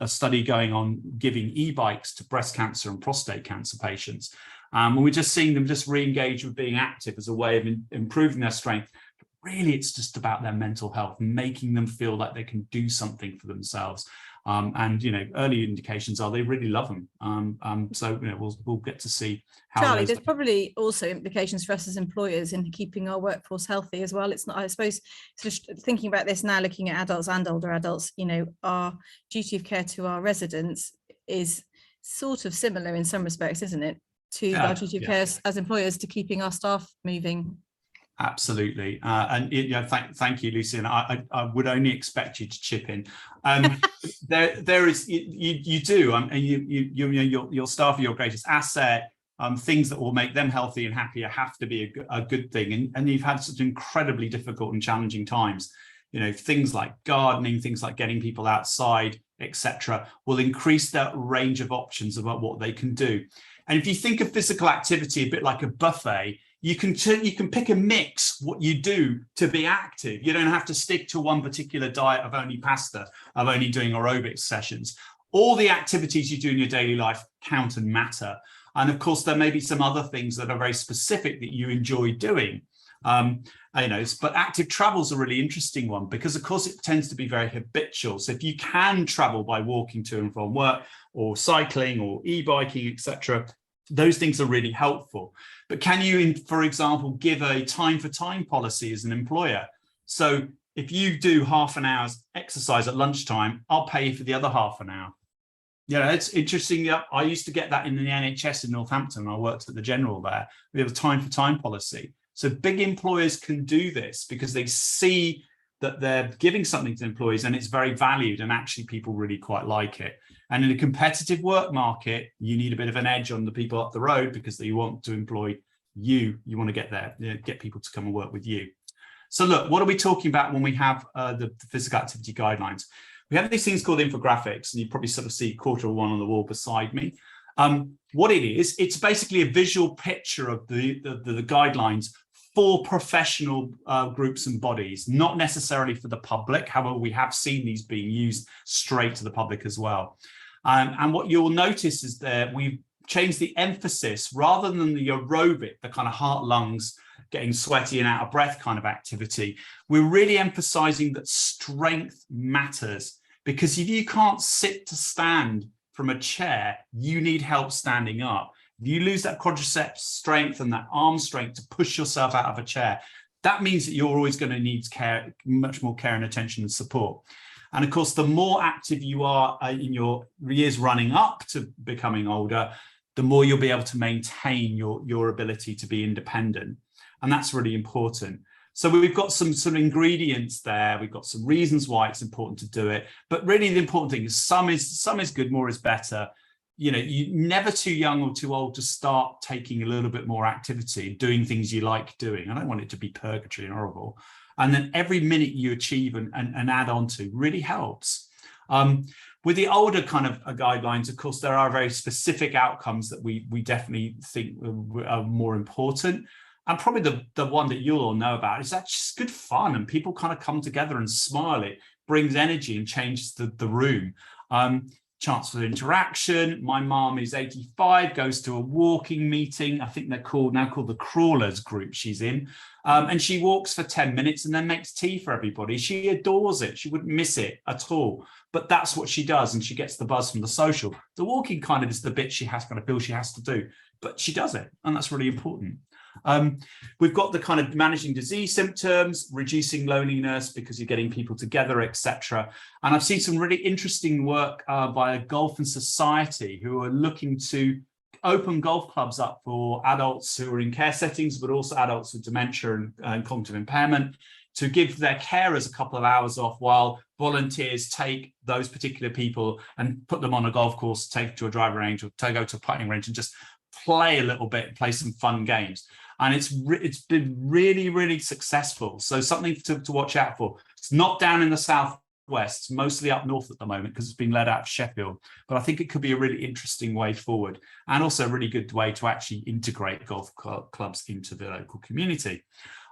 study going on giving e-bikes to breast cancer and prostate cancer patients. And we're just seeing them just re-engage with being active as a way of improving their strength. But really, it's just about their mental health, making them feel like they can do something for themselves. Early indications are they really love them. So we'll get to see how.
Charlie, there's probably also implications for us as employers in keeping our workforce healthy as well. It's not, I suppose, sort of thinking about this now, looking at adults and older adults, our duty of care to our residents is sort of similar in some respects, isn't it, to our duty of care as employers to keeping our staff moving.
Absolutely, thank you, Lucy. And I would only expect you to chip in. There is you do, and your staff are your greatest asset. Things that will make them healthy and happier have to be a good thing. And you've had such incredibly difficult and challenging times. Things like gardening, things like getting people outside, etc., will increase that range of options about what they can do. And if you think of physical activity a bit like a buffet, you can pick and mix what you do to be active. You don't have to stick to one particular diet of only pasta, of only doing aerobics sessions. All the activities you do in your daily life count and matter. And of course, there may be some other things that are very specific that you enjoy doing. But active travel is a really interesting one because, of course, it tends to be very habitual. So if you can travel by walking to and from work or cycling or e-biking, etc., Those things are really helpful. But can you, for example, give a time for time policy as an employer? So if you do half an hour's exercise at lunchtime, I'll pay you for the other half an hour. Yeah, it's interesting. I used to get that in the NHS in Northampton. I worked at the General there. We have a time for time policy. So big employers can do this because they see that they're giving something to employees and it's very valued, and actually people really quite like it. And in a competitive work market, you need a bit of an edge on the people up the road because you want to employ you. You want to get there, get people to come and work with you. So look, what are we talking about when we have the physical activity guidelines? We have these things called infographics, and you probably sort of see quarter of one on the wall beside me. What it is, it's basically a visual picture of the guidelines for professional groups and bodies, not necessarily for the public. However, we have seen these being used straight to the public as well. And what you'll notice is that we've changed the emphasis rather than the aerobic, the kind of heart, lungs, getting sweaty and out of breath kind of activity. We're really emphasizing that strength matters, because if you can't sit to stand from a chair, you need help standing up. If you lose that quadriceps strength and that arm strength to push yourself out of a chair, that means that you're always going to need care, much more care and attention and support. And of course, the more active you are in your years running up to becoming older, the more you'll be able to maintain your ability to be independent. And that's really important. So we've got some ingredients there. We've got some reasons why it's important to do it. But really the important thing is some is good, more is better. You know, you're never too young or too old to start taking a little bit more activity, doing things you like doing. I don't want it to be purgatory and horrible. And then every minute you achieve and add on to really helps. With the older kind of guidelines, of course, there are very specific outcomes that we definitely think are more important. And probably the one that you'll all know about is that's just good fun, and people kind of come together and smile. It brings energy and changes the room. Chance for interaction. My mom is 85, goes to a walking meeting. I think they're now called the Crawlers group she's in. And she walks for 10 minutes and then makes tea for everybody. She adores it. She wouldn't miss it at all. But that's what she does, and she gets the buzz from the social. The walking kind of is the bit she has kind of feel she has to do, but she does it, and that's really important. We've got the kind of managing disease symptoms, reducing loneliness because you're getting people together, etc. And I've seen some really interesting work by a Golf and Society who are looking to open golf clubs up for adults who are in care settings, but also adults with dementia and cognitive impairment, to give their carers a couple of hours off while volunteers take those particular people and put them on a golf course, take to a driving range or to go to a putting range and just play a little bit, play some fun games. And it's been really, really successful. So something to watch out for. It's not down in the southwest, it's mostly up north at the moment because it's been led out of Sheffield. But I think it could be a really interesting way forward, and also a really good way to actually integrate golf clubs into the local community.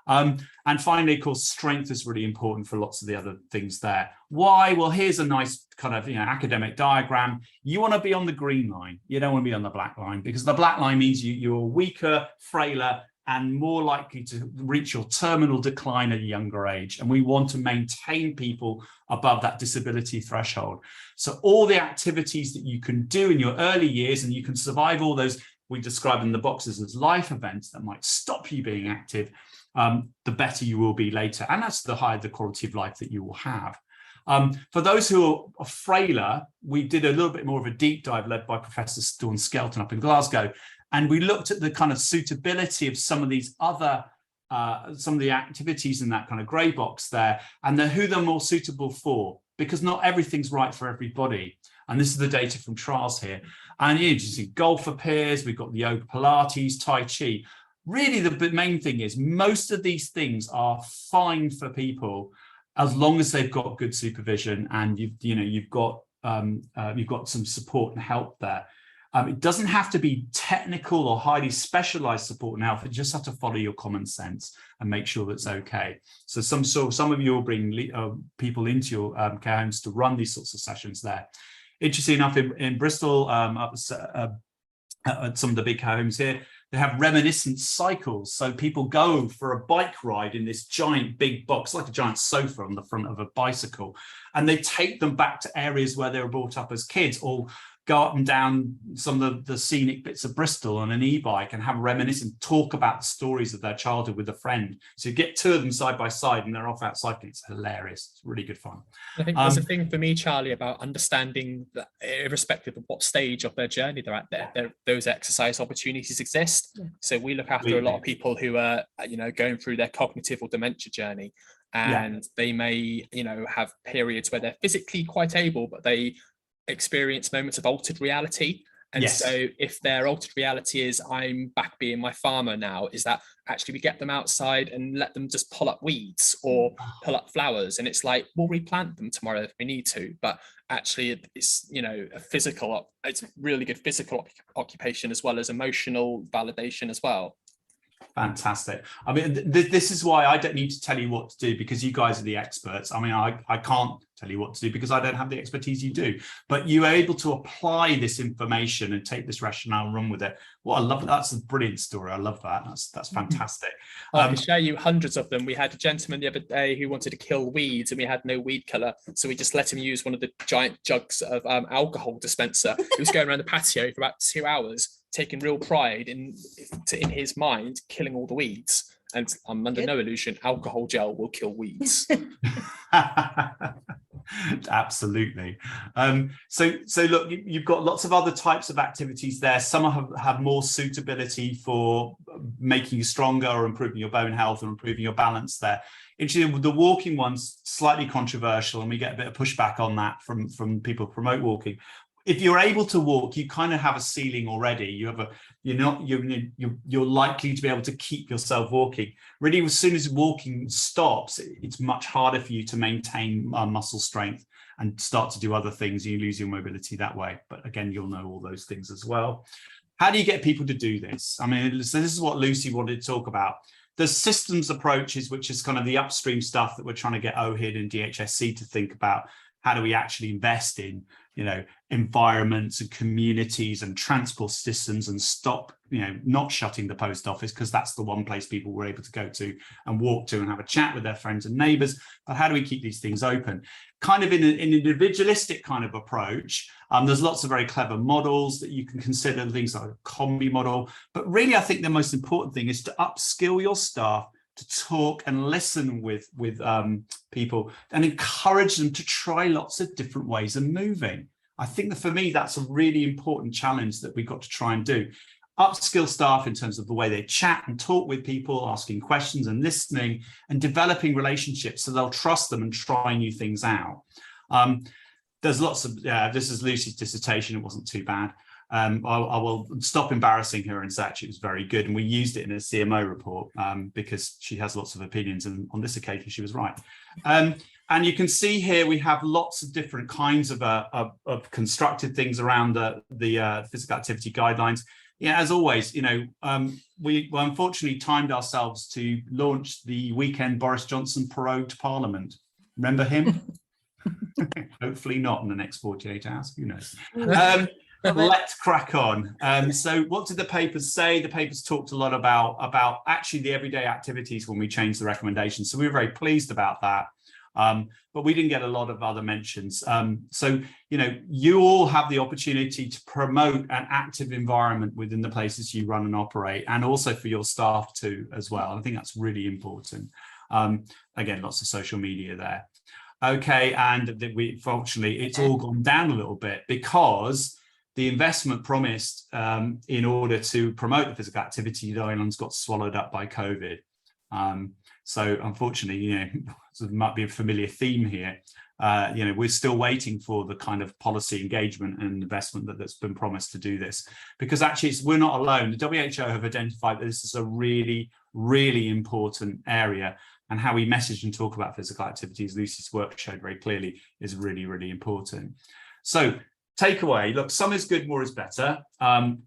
And finally, of course, strength is really important for lots of the other things there. Why? Well, here's a nice kind of academic diagram. You want to be on the green line. You don't want to be on the black line, because the black line means you're weaker, frailer, and more likely to reach your terminal decline at a younger age. And we want to maintain people above that disability threshold. So all the activities that you can do in your early years, and you can survive all those we describe in the boxes as life events that might stop you being active, the better you will be later. And that's the higher the quality of life that you will have. For those who are frailer, we did a little bit more of a deep dive led by Professor Dawn Skelton up in Glasgow. And we looked at the kind of suitability of some of these other, some of the activities in that kind of grey box there, and who they're more suitable for, because not everything's right for everybody. And this is the data from trials here. And you see golf appears, we've got the yoga, Pilates, Tai Chi. Really, the main thing is most of these things are fine for people as long as they've got good supervision and you've got some support and help there. It doesn't have to be technical or highly specialized support and help. You just have to follow your common sense and make sure that's okay. So some of you will bring people into your care homes to run these sorts of sessions there. Interesting enough, in Bristol, at some of the big care homes here, they have reminiscent cycles. So people go for a bike ride in this giant big box, like a giant sofa on the front of a bicycle, and they take them back to areas where they were brought up as kids, or go up and down some of the scenic bits of Bristol on an e-bike and have a reminisce and talk about the stories of their childhood with a friend. So you get two of them side by side and they're off out cycling. It's hilarious. It's really good fun.
I think there's a thing for me, Charlie, about understanding that irrespective of what stage of their journey they're at, those exercise opportunities exist. So we look after a lot of people who are, going through their cognitive or dementia journey, and they may, have periods where they're physically quite able, but they experience moments of altered reality. And so if their altered reality is, I'm back being my farmer now, is that actually we get them outside and let them just pull up weeds or pull up flowers, and it's like, we'll replant them tomorrow if we need to, but actually it's a physical, it's really good physical occupation as well as emotional validation as well.
Fantastic. I mean, this is why I don't need to tell you what to do, because you guys are the experts. I mean, I can't tell you what to do because I don't have the expertise you do, but you are able to apply this information and take this rationale and run with it. Well, I love it. That's a brilliant story. I love that. That's fantastic.
I can show you hundreds of them. We had a gentleman the other day who wanted to kill weeds and we had no weed killer. So we just let him use one of the giant jugs of alcohol dispenser. He was going around the patio for about 2 hours, taking real pride in his mind, killing all the weeds. And I'm under no illusion, alcohol gel will kill weeds.
Absolutely. So look, you've got lots of other types of activities there. Some have more suitability for making you stronger or improving your bone health or improving your balance there. Interesting, the walking one's slightly controversial, and we get a bit of pushback on that from people who promote walking. If you're able to walk, you kind of have a ceiling already. You're likely to be able to keep yourself walking. Really, as soon as walking stops, it's much harder for you to maintain muscle strength and start to do other things. You lose your mobility that way. But again, you'll know all those things as well. How do you get people to do this? I mean, so this is what Lucy wanted to talk about. There's systems approaches, which is kind of the upstream stuff that we're trying to get OHID and DCHC to think about. How do we actually invest in, environments and communities and transport systems and stop, not shutting the post office, because that's the one place people were able to go to and walk to and have a chat with their friends and neighbours. But how do we keep these things open? Kind of in an individualistic kind of approach. There's lots of very clever models that you can consider, things like a combi model. But really, I think the most important thing is to upskill your staff to talk and listen with people and encourage them to try lots of different ways of moving. I think that for me, that's a really important challenge that we've got to try and do. Upskill staff in terms of the way they chat and talk with people, asking questions and listening and developing relationships so they'll trust them and try new things out. There's lots of, this is Lucy's dissertation, it wasn't too bad. I will stop embarrassing her and say actually it was very good, and we used it in a CMO report because she has lots of opinions, and on this occasion she was right. And you can see here we have lots of different kinds of constructed things around the physical activity guidelines. Yeah, as always, we unfortunately timed ourselves to launch the weekend Boris Johnson prorogued Parliament. Remember him? Hopefully not in the next 48 hours. Who knows? Let's crack on. So what did the papers say? The papers talked a lot about actually the everyday activities when we changed the recommendations. So we were very pleased about that. But we didn't get a lot of other mentions. So, you all have the opportunity to promote an active environment within the places you run and operate, and also for your staff too, as well. I think that's really important. Again, lots of social media there. Okay, and fortunately, it's all gone down a little bit because the investment promised in order to promote the physical activity guidelines got swallowed up by COVID. So unfortunately, there might be a familiar theme here. We're still waiting for the kind of policy engagement and investment that's been promised to do this, because actually we're not alone. The WHO have identified that this is a really, really important area, and how we message and talk about physical activities, Lucy's work showed very clearly, is really, really important. So takeaway, look, some is good, more is better.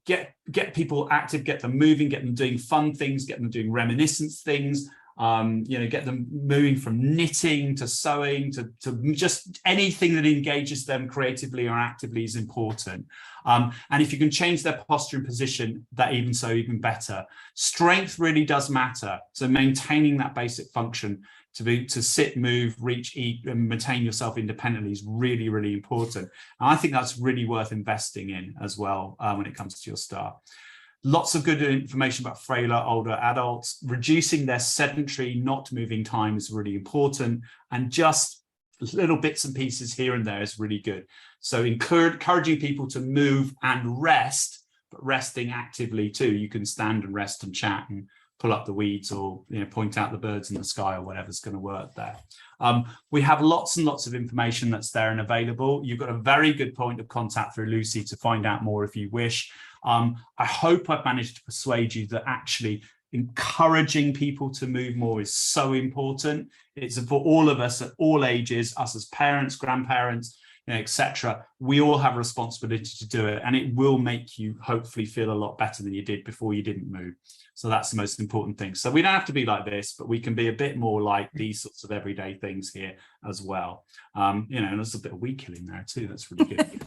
Get people active, get them moving, get them doing fun things, get them doing reminiscence things. Get them moving from knitting to sewing to just anything that engages them creatively or actively is important. And if you can change their posture and position, even better. Strength really does matter. So maintaining that basic function to sit, move, reach, eat, and maintain yourself independently is really, really important. And I think that's really worth investing in as well when it comes to your staff. Lots of good information about frailer, older adults. Reducing their sedentary, not moving time is really important. And just little bits and pieces here and there is really good. So encouraging people to move and rest, but resting actively too. You can stand and rest and chat and pull up the weeds, or point out the birds in the sky, or whatever's going to work there. We have lots and lots of information that's there and available. You've got a very good point of contact through Lucy to find out more if you wish. I hope I've managed to persuade you that actually encouraging people to move more is so important. It's for all of us at all ages, us as parents, grandparents, etc. We all have a responsibility to do it, and it will make you hopefully feel a lot better than you did before you didn't move. So that's the most important thing. So we don't have to be like this, but we can be a bit more like these sorts of everyday things here as well. And there's a bit of weed killing there too. That's really good.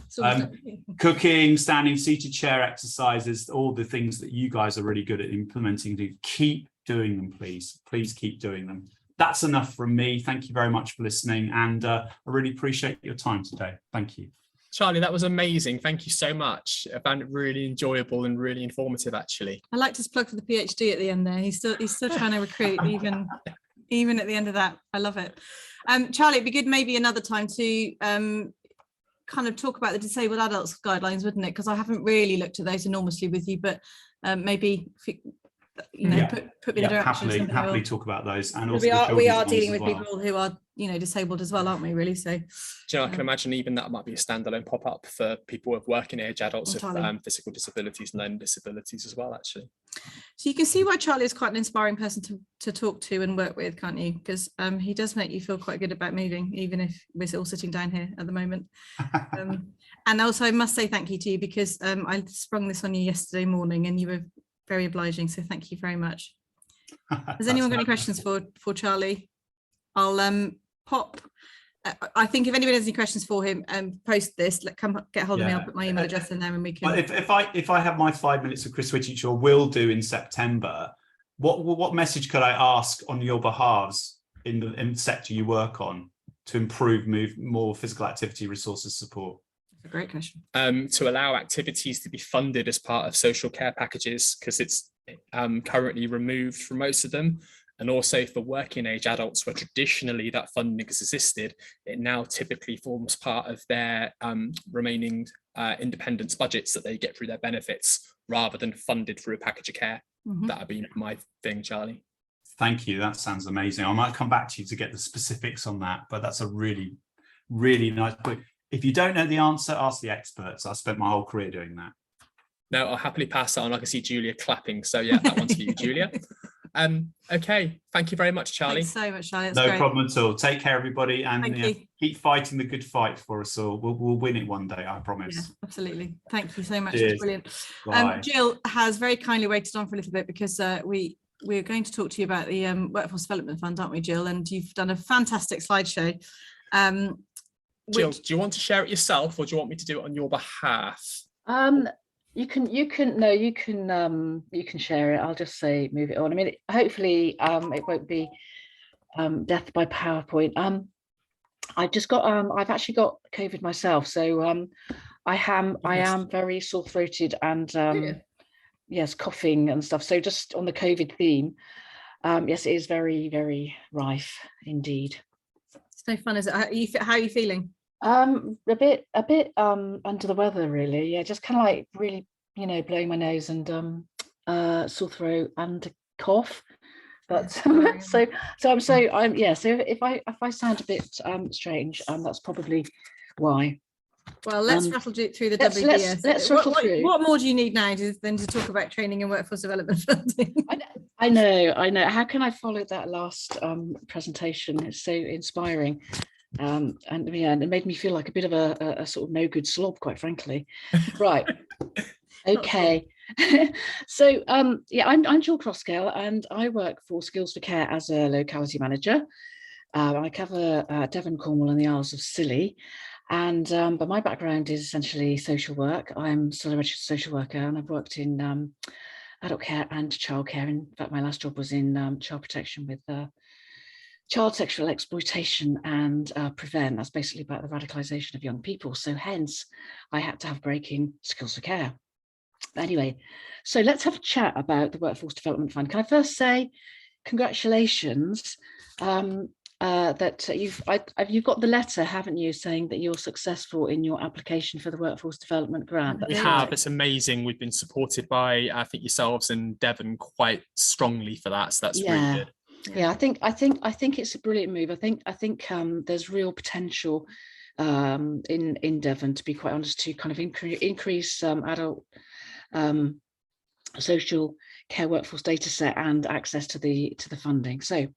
Cooking, standing, seated chair exercises, all the things that you guys are really good at implementing. Keep doing them, please. Please keep doing them. That's enough from me. Thank you very much for listening, and I really appreciate your time today. Thank you.
Charlie, that was amazing. Thank you so much. I found it really enjoyable and really informative, actually.
I liked his plug for the PhD at the end there. He's still trying to recruit, even at the end of that. I love it. Charlie, it'd be good maybe another time to kind of talk about the disabled adults guidelines, wouldn't it? Because I haven't really looked at those enormously with you, but maybe if put me in the direction.
Happily talk about those. And also
we are dealing with people who are disabled as well, aren't we, really? So
I can imagine even that might be a standalone pop-up for people with working age adults with physical disabilities and learning disabilities as well, actually.
So you can see why Charlie is quite an inspiring person to talk to and work with, can't you? Because he does make you feel quite good about moving, even if we're all sitting down here at the moment. And also I must say thank you to you, because I sprung this on you yesterday morning and you were very obliging, so thank you very much. Has anyone got any questions for Charlie? I'll pop. I think if anybody has any questions for him, post this. Come get hold of me. I'll put my email address in there, and we can.
If I have my 5 minutes of Chris Whitich, or will do in September, what message could I ask on your behalves in the sector you work on to improve more physical activity resources support?
A great question.
To allow activities to be funded as part of social care packages, because it's currently removed from most of them. And also for working age adults where traditionally that funding has existed, it now typically forms part of their remaining independence budgets that they get through their benefits, rather than funded through a package of care. That would be my thing, Charlie.
Thank you. That sounds amazing. I might come back to you to get the specifics on that, but that's a really, really nice point. If you don't know the answer, ask the experts. I spent my whole career doing that.
No, I'll happily pass that on. I can see Julia clapping. So yeah, that one's for you, Julia. Okay, thank you very much, Charlie.
Thanks so much, Charlie. That's
no
great.
problem at all. Take care, everybody, and keep fighting the good fight for us all. We'll win it one day, I promise.
Yeah, absolutely. Thank you so much.
Cheers.
That's brilliant. Jill has very kindly waited on for a little bit, because we're going to talk to you about the Workforce Development Fund, aren't we, Jill? And you've done a fantastic slideshow.
Jill, do you want to share it yourself, or do you want me to do it on your behalf?
You can share it. I'll just say move it on. I mean, hopefully it won't be death by PowerPoint. I've actually got COVID myself, so I am very sore throated and yes, coughing and stuff. So just on the COVID theme, yes, it is very, very rife indeed.
It's no fun, is it? How are you feeling?
A bit under the weather, really. Yeah, just kind of like really, blowing my nose and sore throat and cough. But so if I sound a bit strange, that's probably why.
Well, let's rattle through the WDS.
Let's rattle through.
What more do you need now than to talk about training and workforce development funding?
I know. How can I follow that last presentation? It's so inspiring. And it made me feel like a bit of a sort of no good slob, quite frankly. Right. Okay. So yeah, I'm Jill Crosskell, and I work for Skills for Care as a locality manager. I cover Devon, Cornwall and the Isles of Scilly, and but my background is essentially social work. I'm still a registered social worker, and I've worked in adult care and childcare. In fact, my last job was in child protection with child sexual exploitation and prevent. That's basically about the radicalisation of young people. So hence, I had to have a break in Skills for Care. Anyway, so let's have a chat about the Workforce Development Fund. Can I first say congratulations that you've got the letter, haven't you, saying that you're successful in your application for the Workforce Development Grant?
We have. It's amazing. We've been supported by, I think, yourselves and Devon quite strongly for that. So that's really good.
Yeah, I think it's a brilliant move. I think there's real potential in Devon, to be quite honest, to kind of increase adult social care workforce data set and access to the funding. So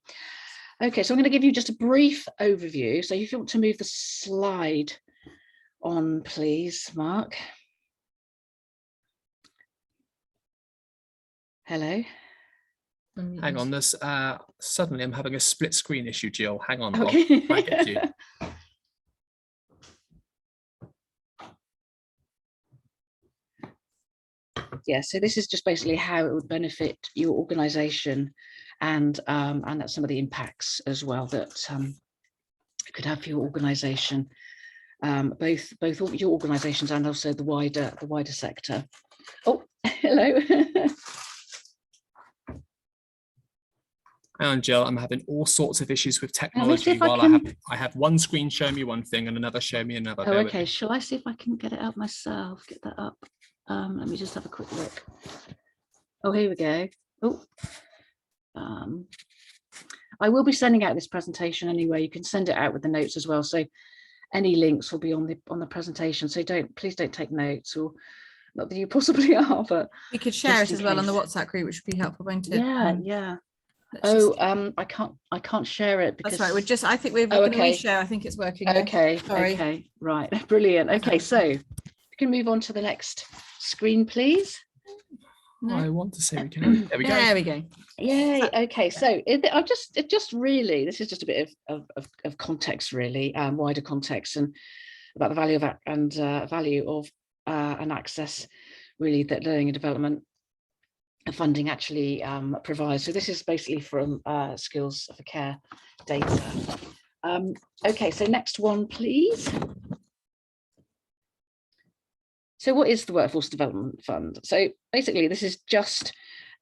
okay, so I'm going to give you just a brief overview. So if you want to move the slide on, please, Mark. Hello.
Hang on, there's suddenly I'm having a split screen issue, Jill. Hang on,
okay.
I'll try and get you.
Yeah, so this is just basically how it would benefit your organisation, and that's some of the impacts as well that it could have for your organisation, both your organisations and also the wider sector. Oh, hello.
Hang on, Jill, I'm having all sorts of issues with technology while I have one screen showing me one thing and another showing me another.
Oh, okay. Shall I see if I can get it up myself? Get that up. Let me just have a quick look. Oh, here we go. Oh, I will be sending out this presentation anyway. You can send it out with the notes as well. So any links will be on the presentation. So please don't take notes, or not that you possibly are, but
we could share it as well on the WhatsApp group, which would be helpful, won't it?
Yeah. I can't share it because
that's right. I think we're going to reshare. I think it's working.
Okay. Sorry. Okay. Right. Brilliant. Okay. So we can move on to the next screen, please.
No. I want to say we can. There we go.
There we go.
Yay. Okay. So it just really, this is just a bit of context, really, wider context, and about the value of that and value of and access, really, that learning and development funding actually provides. So this is basically from Skills for Care data. Okay, so next one, please. So what is the Workforce Development Fund? So basically, this is just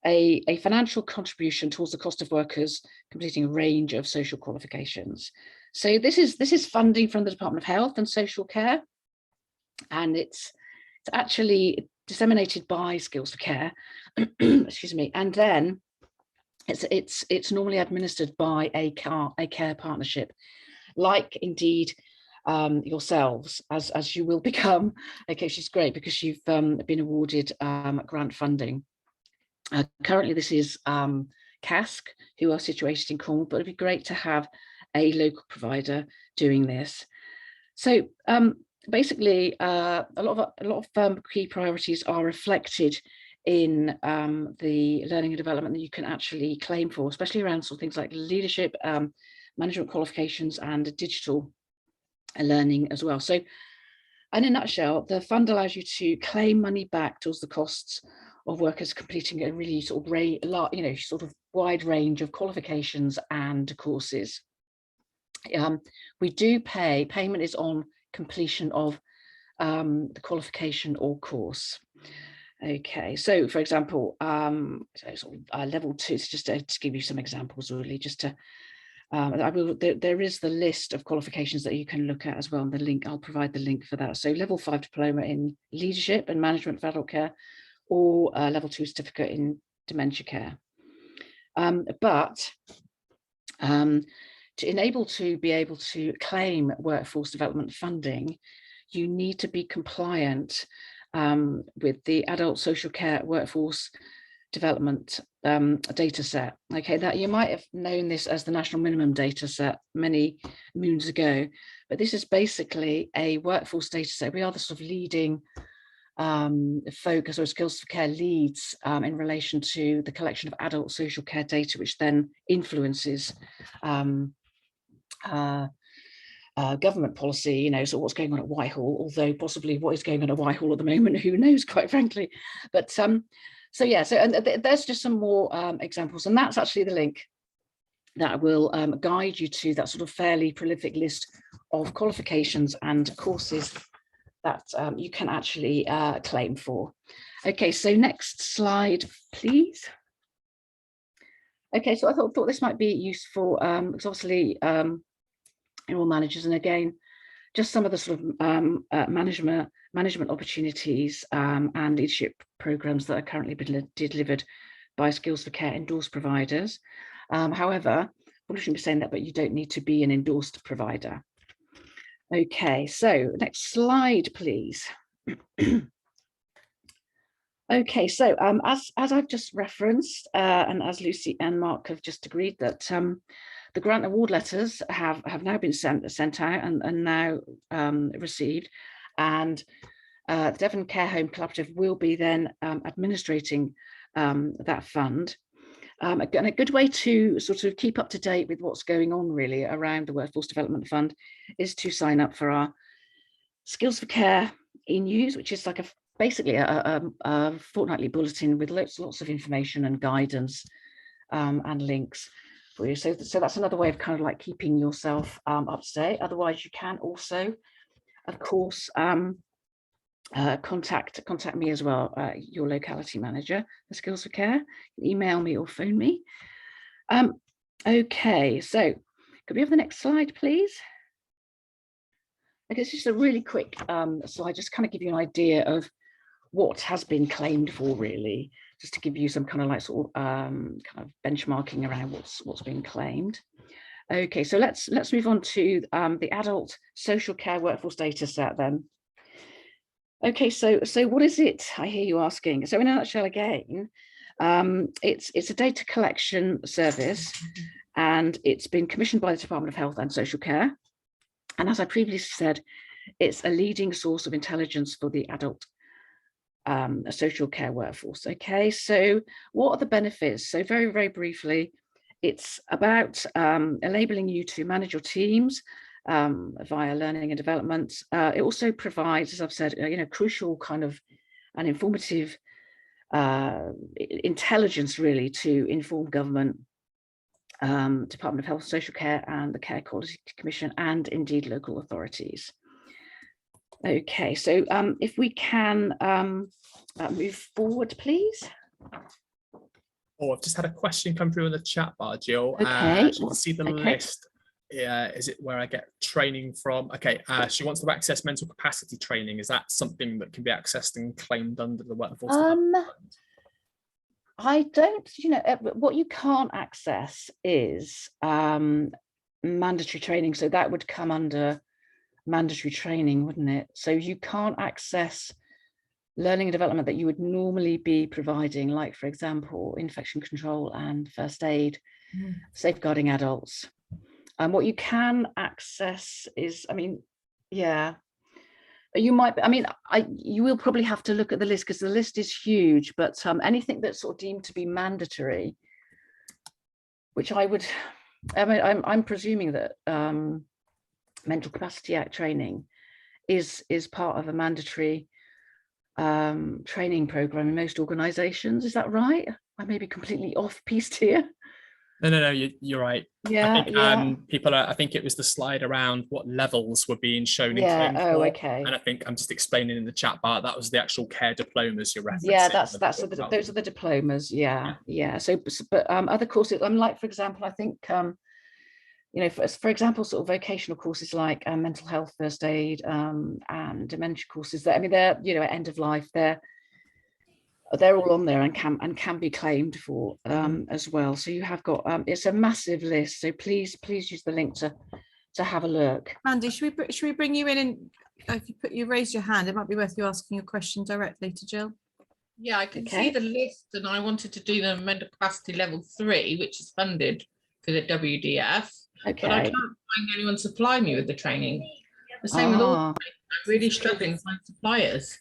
a financial contribution towards the cost of workers completing a range of social qualifications. So this is funding from the Department of Health and Social Care, and it's actually disseminated by Skills for Care, excuse me, and then it's normally administered by a care partnership, like indeed yourselves, as you will become. Okay, she's great because you've been awarded grant funding. Currently, this is CASC, who are situated in Cornwall, but it'd be great to have a local provider doing this. So basically, a lot of key priorities are reflected in the learning and development that you can actually claim for, especially around sort of things like leadership, management qualifications, and digital learning as well. So, in a nutshell, the fund allows you to claim money back towards the costs of workers completing a really sort of wide range of qualifications and courses. We do payment is on completion of the qualification or course. Okay, so for example, level 2, just to give you some examples, really, just to there is the list of qualifications that you can look at as well, and the link, I'll provide the link for that. So level 5 diploma in leadership and management for adult care, or level 2 certificate in dementia care. But to be able to claim workforce development funding, you need to be compliant with the adult social care workforce development data set. Okay, that you might have known this as the national minimum data set many moons ago, but this is basically a workforce data set. We are the sort of leading focus or skills for care leads in relation to the collection of adult social care data, which then influences government policy, you know, so what's going on at Whitehall, although possibly what is going on at Whitehall at the moment, who knows, quite frankly. But so yeah, so and there's just some more examples, and that's actually the link that will guide you to that sort of fairly prolific list of qualifications and courses that you can actually claim for. Okay, so next slide, please. Okay, so I thought this might be useful because obviously all managers, and again, just some of the sort of management opportunities and leadership programs that are currently being delivered by Skills for Care endorsed providers. However, I shouldn't be saying that, but you don't need to be an endorsed provider. Okay, so next slide, please. Okay, so as I've just referenced, and as Lucy and Mark have just agreed, that the grant award letters have now been sent out and now received, and the Devon Care Home Collaborative will be then administrating that fund. And a good way to sort of keep up to date with what's going on really around the Workforce Development Fund is to sign up for our Skills for Care e-news, which is like basically a fortnightly bulletin with lots of information and guidance and links for you. So that's another way of kind of like keeping yourself up to date. Otherwise, you can also, of course, contact me as well, your locality manager for Skills for Care. Email me or phone me. Okay, so could we have the next slide, please? Okay, it's just a really quick slide, just kind of give you an idea of what has been claimed for, really, just to give you some kind of like sort of kind of benchmarking around what's been claimed. Okay, so let's move on to the adult social care workforce data set then. Okay, so what is it? I hear you asking. So in a nutshell, again, it's a data collection service, and it's been commissioned by the Department of Health and Social Care. And as I previously said, it's a leading source of intelligence for the adult social care workforce. Okay, so what are the benefits? So very, very briefly, it's about enabling you to manage your teams via learning and development. It also provides, as I've said, crucial kind of an informative intelligence really to inform government, Department of Health and Social Care and the Care Quality Commission, and indeed local authorities. Okay, so if we can move forward, please.
Oh, I've just had a question come through in the chat bar, Jill.
Okay.
She can see the list. Is it where I get training from? Okay, she wants to access mental capacity training. Is that something that can be accessed and claimed under the workforce?
I don't, what you can't access is mandatory training. So that would come under mandatory training, wouldn't it? So you can't access learning and development that you would normally be providing, like, for example, infection control and first aid, safeguarding adults. What you can access is, you might, you will probably have to look at the list because the list is huge, but anything that's sort of deemed to be mandatory, which I'm presuming that Mental Capacity Act training is part of a mandatory training program in most organizations. Is that right? I may be completely off-piste here.
No, you're right.
Yeah,
I think it was the slide around what levels were being shown in claim for.
Okay.
And I think I'm just explaining in the chat bar that was the actual care diplomas you're referencing.
Yeah, those are the diplomas. Yeah. So, but other courses, like, for example, I think for example, sort of vocational courses like mental health first aid and dementia courses. That they're end of life. They're all on there and can be claimed for as well. So you have got it's a massive list. So please use the link to have a look.
Mandy, should we bring you in? And if you raise your hand, it might be worth you asking your question directly to Jill.
Yeah, I can see the list, and I wanted to do the mental capacity level 3, which is funded for the WDF.
Okay.
But I can't find anyone supply me with the training. The same with all. I'm really struggling to find suppliers.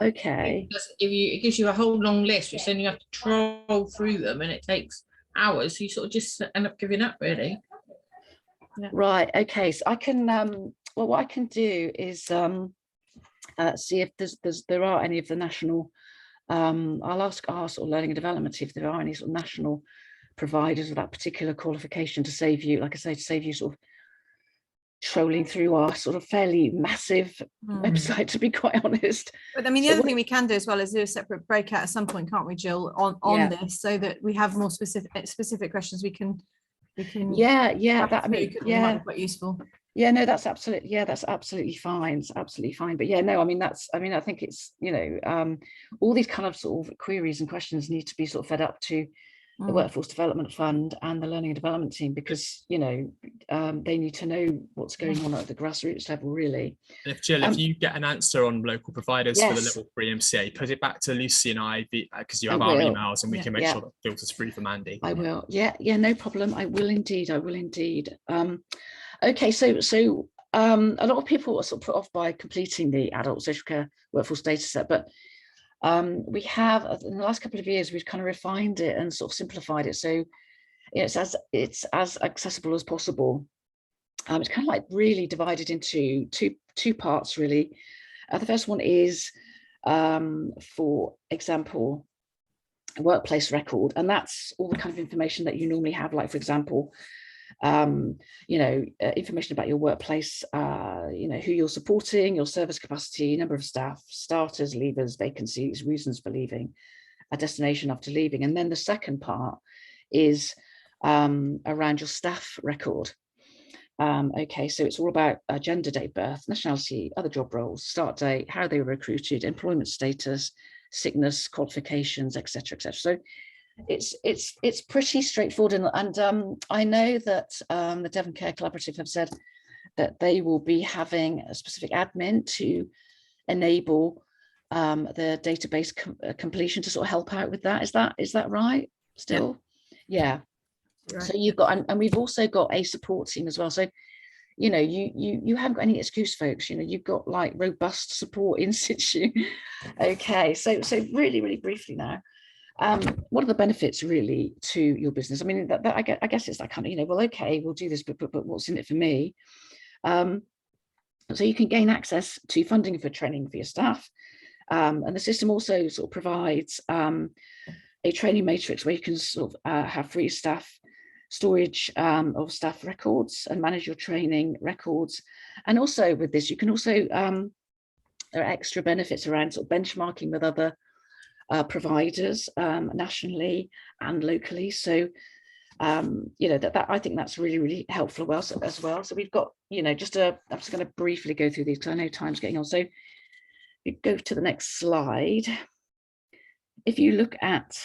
Okay.
It gives you a whole long list, which then you have to troll through them, and it takes hours. So you sort of just end up giving up, really. Yeah.
Right. Okay. So I can well, what I can do is see if there are any of the national. I'll ask our sort of learning and development if there are any sort of national providers of that particular qualification to save you, like I say, to save you sort of trolling through our sort of fairly massive website, to be quite honest.
But I mean, the other thing we can do as well is do a separate breakout at some point, can't we, Jill, on this, so that we have more specific questions we can
that I mean,
might be quite useful.
Yeah, no, that's absolutely fine. It's absolutely fine. But yeah, no, I mean, I think it's, you know, all these kind of sort of queries and questions need to be sort of fed up to the Workforce Development Fund and the Learning and Development team, because, you know, they need to know what's going on at the grassroots level, really.
And if Jill, if you get an answer on local providers for the level 3 MCA, put it back to Lucy and I, because you have our emails, and we can make sure that filters free for Mandy.
I will. Yeah, no problem. I will indeed. Okay, so a lot of people are sort of put off by completing the adult social care workforce data set, but we have, in the last couple of years, we've kind of refined it and sort of simplified it, so you know, it's as accessible as possible. It's kind of like really divided into two parts, really. The first one is, for example, a workplace record, and that's all the kind of information that you normally have, like, for example, you know, information about your workplace, you know, who you're supporting, your service capacity, number of staff, starters, leavers, vacancies, reasons for leaving, a destination after leaving. And then the second part is around your staff record. Okay, so it's all about gender, date of birth, nationality, other job roles, start date, how they were recruited, employment status, sickness, qualifications, etc., etc. So it's pretty straightforward, and I know that the Devon Care Collaborative have said that they will be having a specific admin to enable the database completion to sort of help out with that. Is that right? Still, yeah. Right. So you've got, and we've also got a support team as well. So you know, you haven't got any excuse, folks. You know, you've got like robust support in situ. Okay, so really briefly now. What are the benefits really to your business? I mean, I guess it's that kind of, you know, well, okay, we'll do this, but what's in it for me? So you can gain access to funding for training for your staff. And the system also sort of provides a training matrix where you can sort of have free staff storage of staff records and manage your training records. And also with this, you can also, there are extra benefits around sort of benchmarking with other providers nationally and locally. So you know, that I think that's really helpful as well. So we've got, you know, I'm just going to briefly go through these because I know time's getting on. So you go to the next slide. If you look at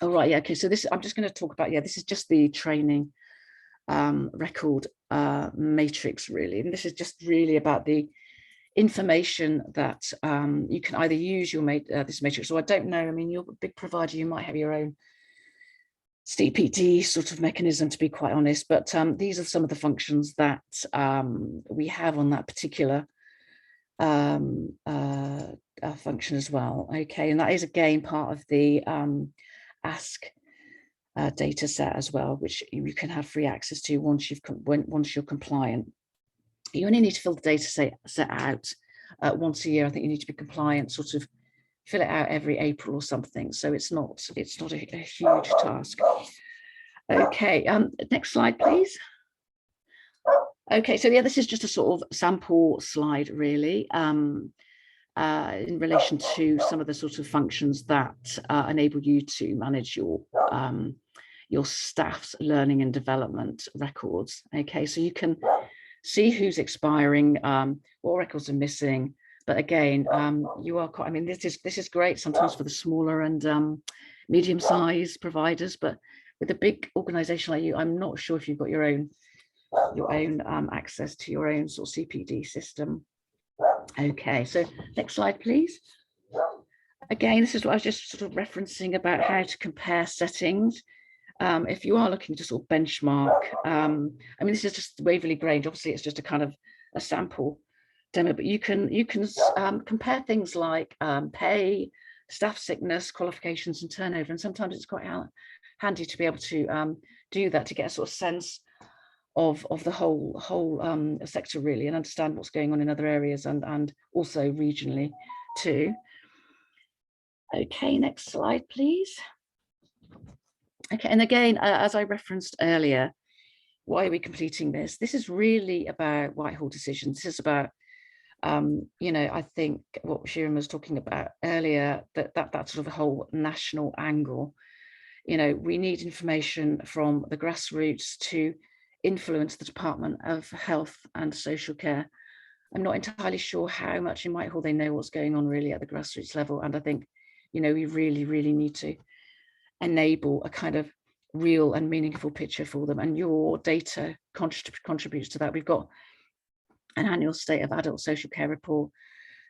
all right, yeah, okay, so this, I'm just going to talk about, yeah, this is just the training record matrix, really, and this is just really about the information that you can either use your this matrix, or I don't know, I mean, you're a big provider, you might have your own CPD sort of mechanism, to be quite honest, but these are some of the functions that we have on that particular function as well. Okay, and that is again part of the Ask data set as well, which you can have free access to once you're compliant. You only need to fill the data set out once a year. I think you need to be compliant, sort of fill it out every April or something. So it's not a huge task. Okay, next slide, please. Okay, so yeah, this is just a sort of sample slide, really, in relation to some of the sort of functions that enable you to manage your staff's learning and development records. Okay, so you can see who's expiring, what records are missing. But again, you are quite, I mean, this is great sometimes for the smaller and medium-sized providers, but with a big organization like you, I'm not sure if you've got your own access to your own sort of CPD system. Okay, so next slide, please. Again, this is what I was just sort of referencing about how to compare settings. If you are looking to sort of benchmark, I mean, this is just Waverley Grange. Obviously, it's just a kind of a sample demo, but you can compare things like pay, staff sickness, qualifications and turnover, and sometimes it's quite handy to be able to do that, to get a sort of sense of the whole sector really, and understand what's going on in other areas and also regionally too. Okay, next slide please. Okay, and again, as I referenced earlier, why are we completing this? This is really about Whitehall decisions. This is about you know, I think what Sharon was talking about earlier, that sort of the whole national angle. You know, we need information from the grassroots to influence the Department of Health and Social Care. I'm not entirely sure how much in Whitehall they know what's going on really at the grassroots level. And I think, you know, we really, really need to enable a kind of real and meaningful picture for them. And your data contributes to that. We've got an annual state of adult social care report,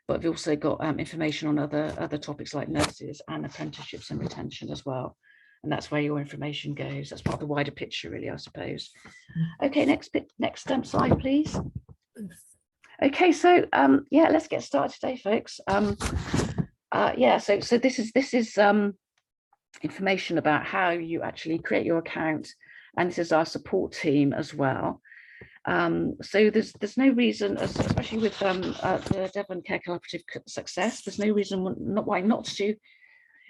but we've also got information on other topics like nurses and apprenticeships and retention as well. And that's where your information goes. That's part of the wider picture, really, I suppose. Okay, next slide, please. Okay, so yeah, let's get started today, folks. Yeah, so this is information about how you actually create your account, and this is our support team as well. So there's no reason, especially with the Devon Care Collaborative success, there's no reason why not to,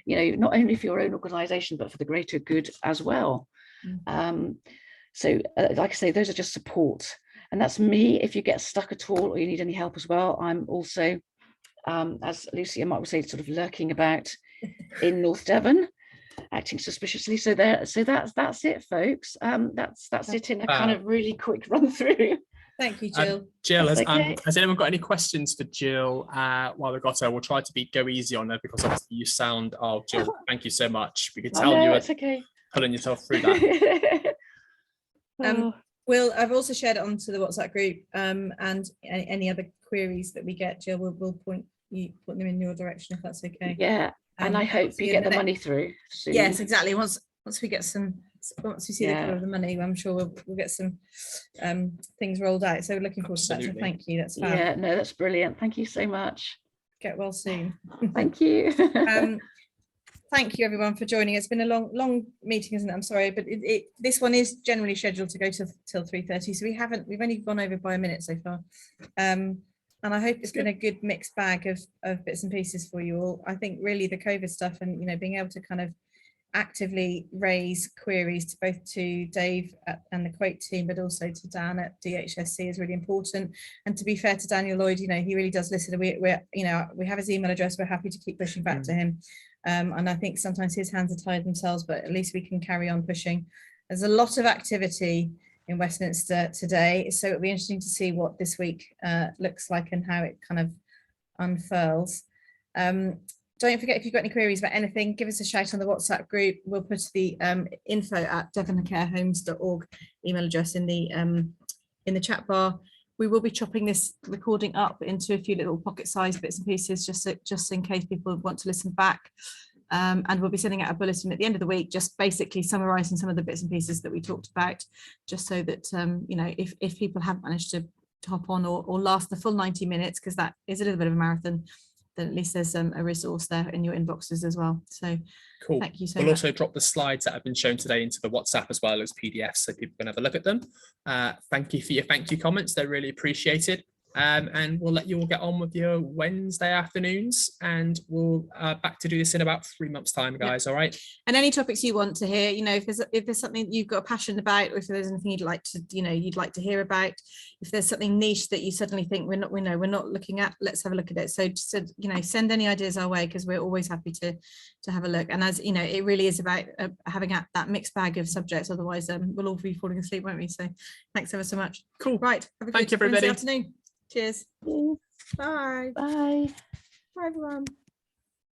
you know, not only for your own organisation, but for the greater good as well. So like I say, those are just support. And that's me. If you get stuck at all or you need any help as well, I'm also, as Lucy and Mark would say, sort of lurking about in North Devon, acting suspiciously. So that's it, folks. That's it in a kind of really quick run through.
Thank you, Jill.
Jill, has anyone got any questions for Jill while we've got her? We'll try to go easy on her because obviously you sound, oh, Jill, thank you so much. We could tell you were pulling yourself through that.
Will, I've also shared it onto the WhatsApp group, and any other queries that we get, Jill, we'll point them in your direction if that's okay.
Yeah, and I hope you get the money through soon.
Yes, exactly. Once we get once we see the colour of the money, I'm sure we'll get some things rolled out. So we're looking forward to that. So thank you. That's fab.
Yeah, no, that's brilliant. Thank you so much.
Get well soon.
Thank you.
Thank you everyone for joining. It's been a long meeting, isn't it? I'm sorry, but this one is generally scheduled to go till 3:30, so we've only gone over by a minute so far. And I hope it's been a good mixed bag of bits and pieces for you all. I think really the COVID stuff and, you know, being able to kind of actively raise queries both to Dave and the Quote team, but also to Dan at DCHC is really important. And to be fair to Daniel Lloyd, you know, he really does listen. We're you know, we have his email address. We're happy to keep pushing back to him. And I think sometimes his hands are tied themselves, but at least we can carry on pushing. There's a lot of activity in Westminster today, so it'll be interesting to see what this week looks like and how it kind of unfurls. Don't forget, if you've got any queries about anything, give us a shout on the WhatsApp group. We'll put the info@devoncarehomes.org email address in the chat bar. We will be chopping this recording up into a few little pocket-sized bits and pieces, just in case people want to listen back. And we'll be sending out a bulletin at the end of the week, just basically summarising some of the bits and pieces that we talked about, just so that you know, if people haven't managed to hop on or last the full 90 minutes, because that is a little bit of a marathon, then at least there's a resource there in your inboxes as well. So
cool.
Thank you so
much. We'll also drop the slides that have been shown today into the WhatsApp as well as PDFs, so people can have a look at them. Thank you for your thank you comments. They're really appreciated. And we'll let you all get on with your Wednesday afternoons, and we'll back to do this in about 3 months' time, guys. All right. And
any topics you want to hear, you know, if there's something that you've got a passion about, or if there's anything you'd like to hear about, if there's something niche that you suddenly think we're not looking at, let's have a look at it. So you know, send any ideas our way, because we're always happy to have a look. And as you know, it really is about having that mixed bag of subjects. Otherwise, we'll all be falling asleep, won't we? So thanks ever so much. Cool. Right. Have a good Wednesday afternoon. Cheers. Bye.
Bye.
Bye, everyone.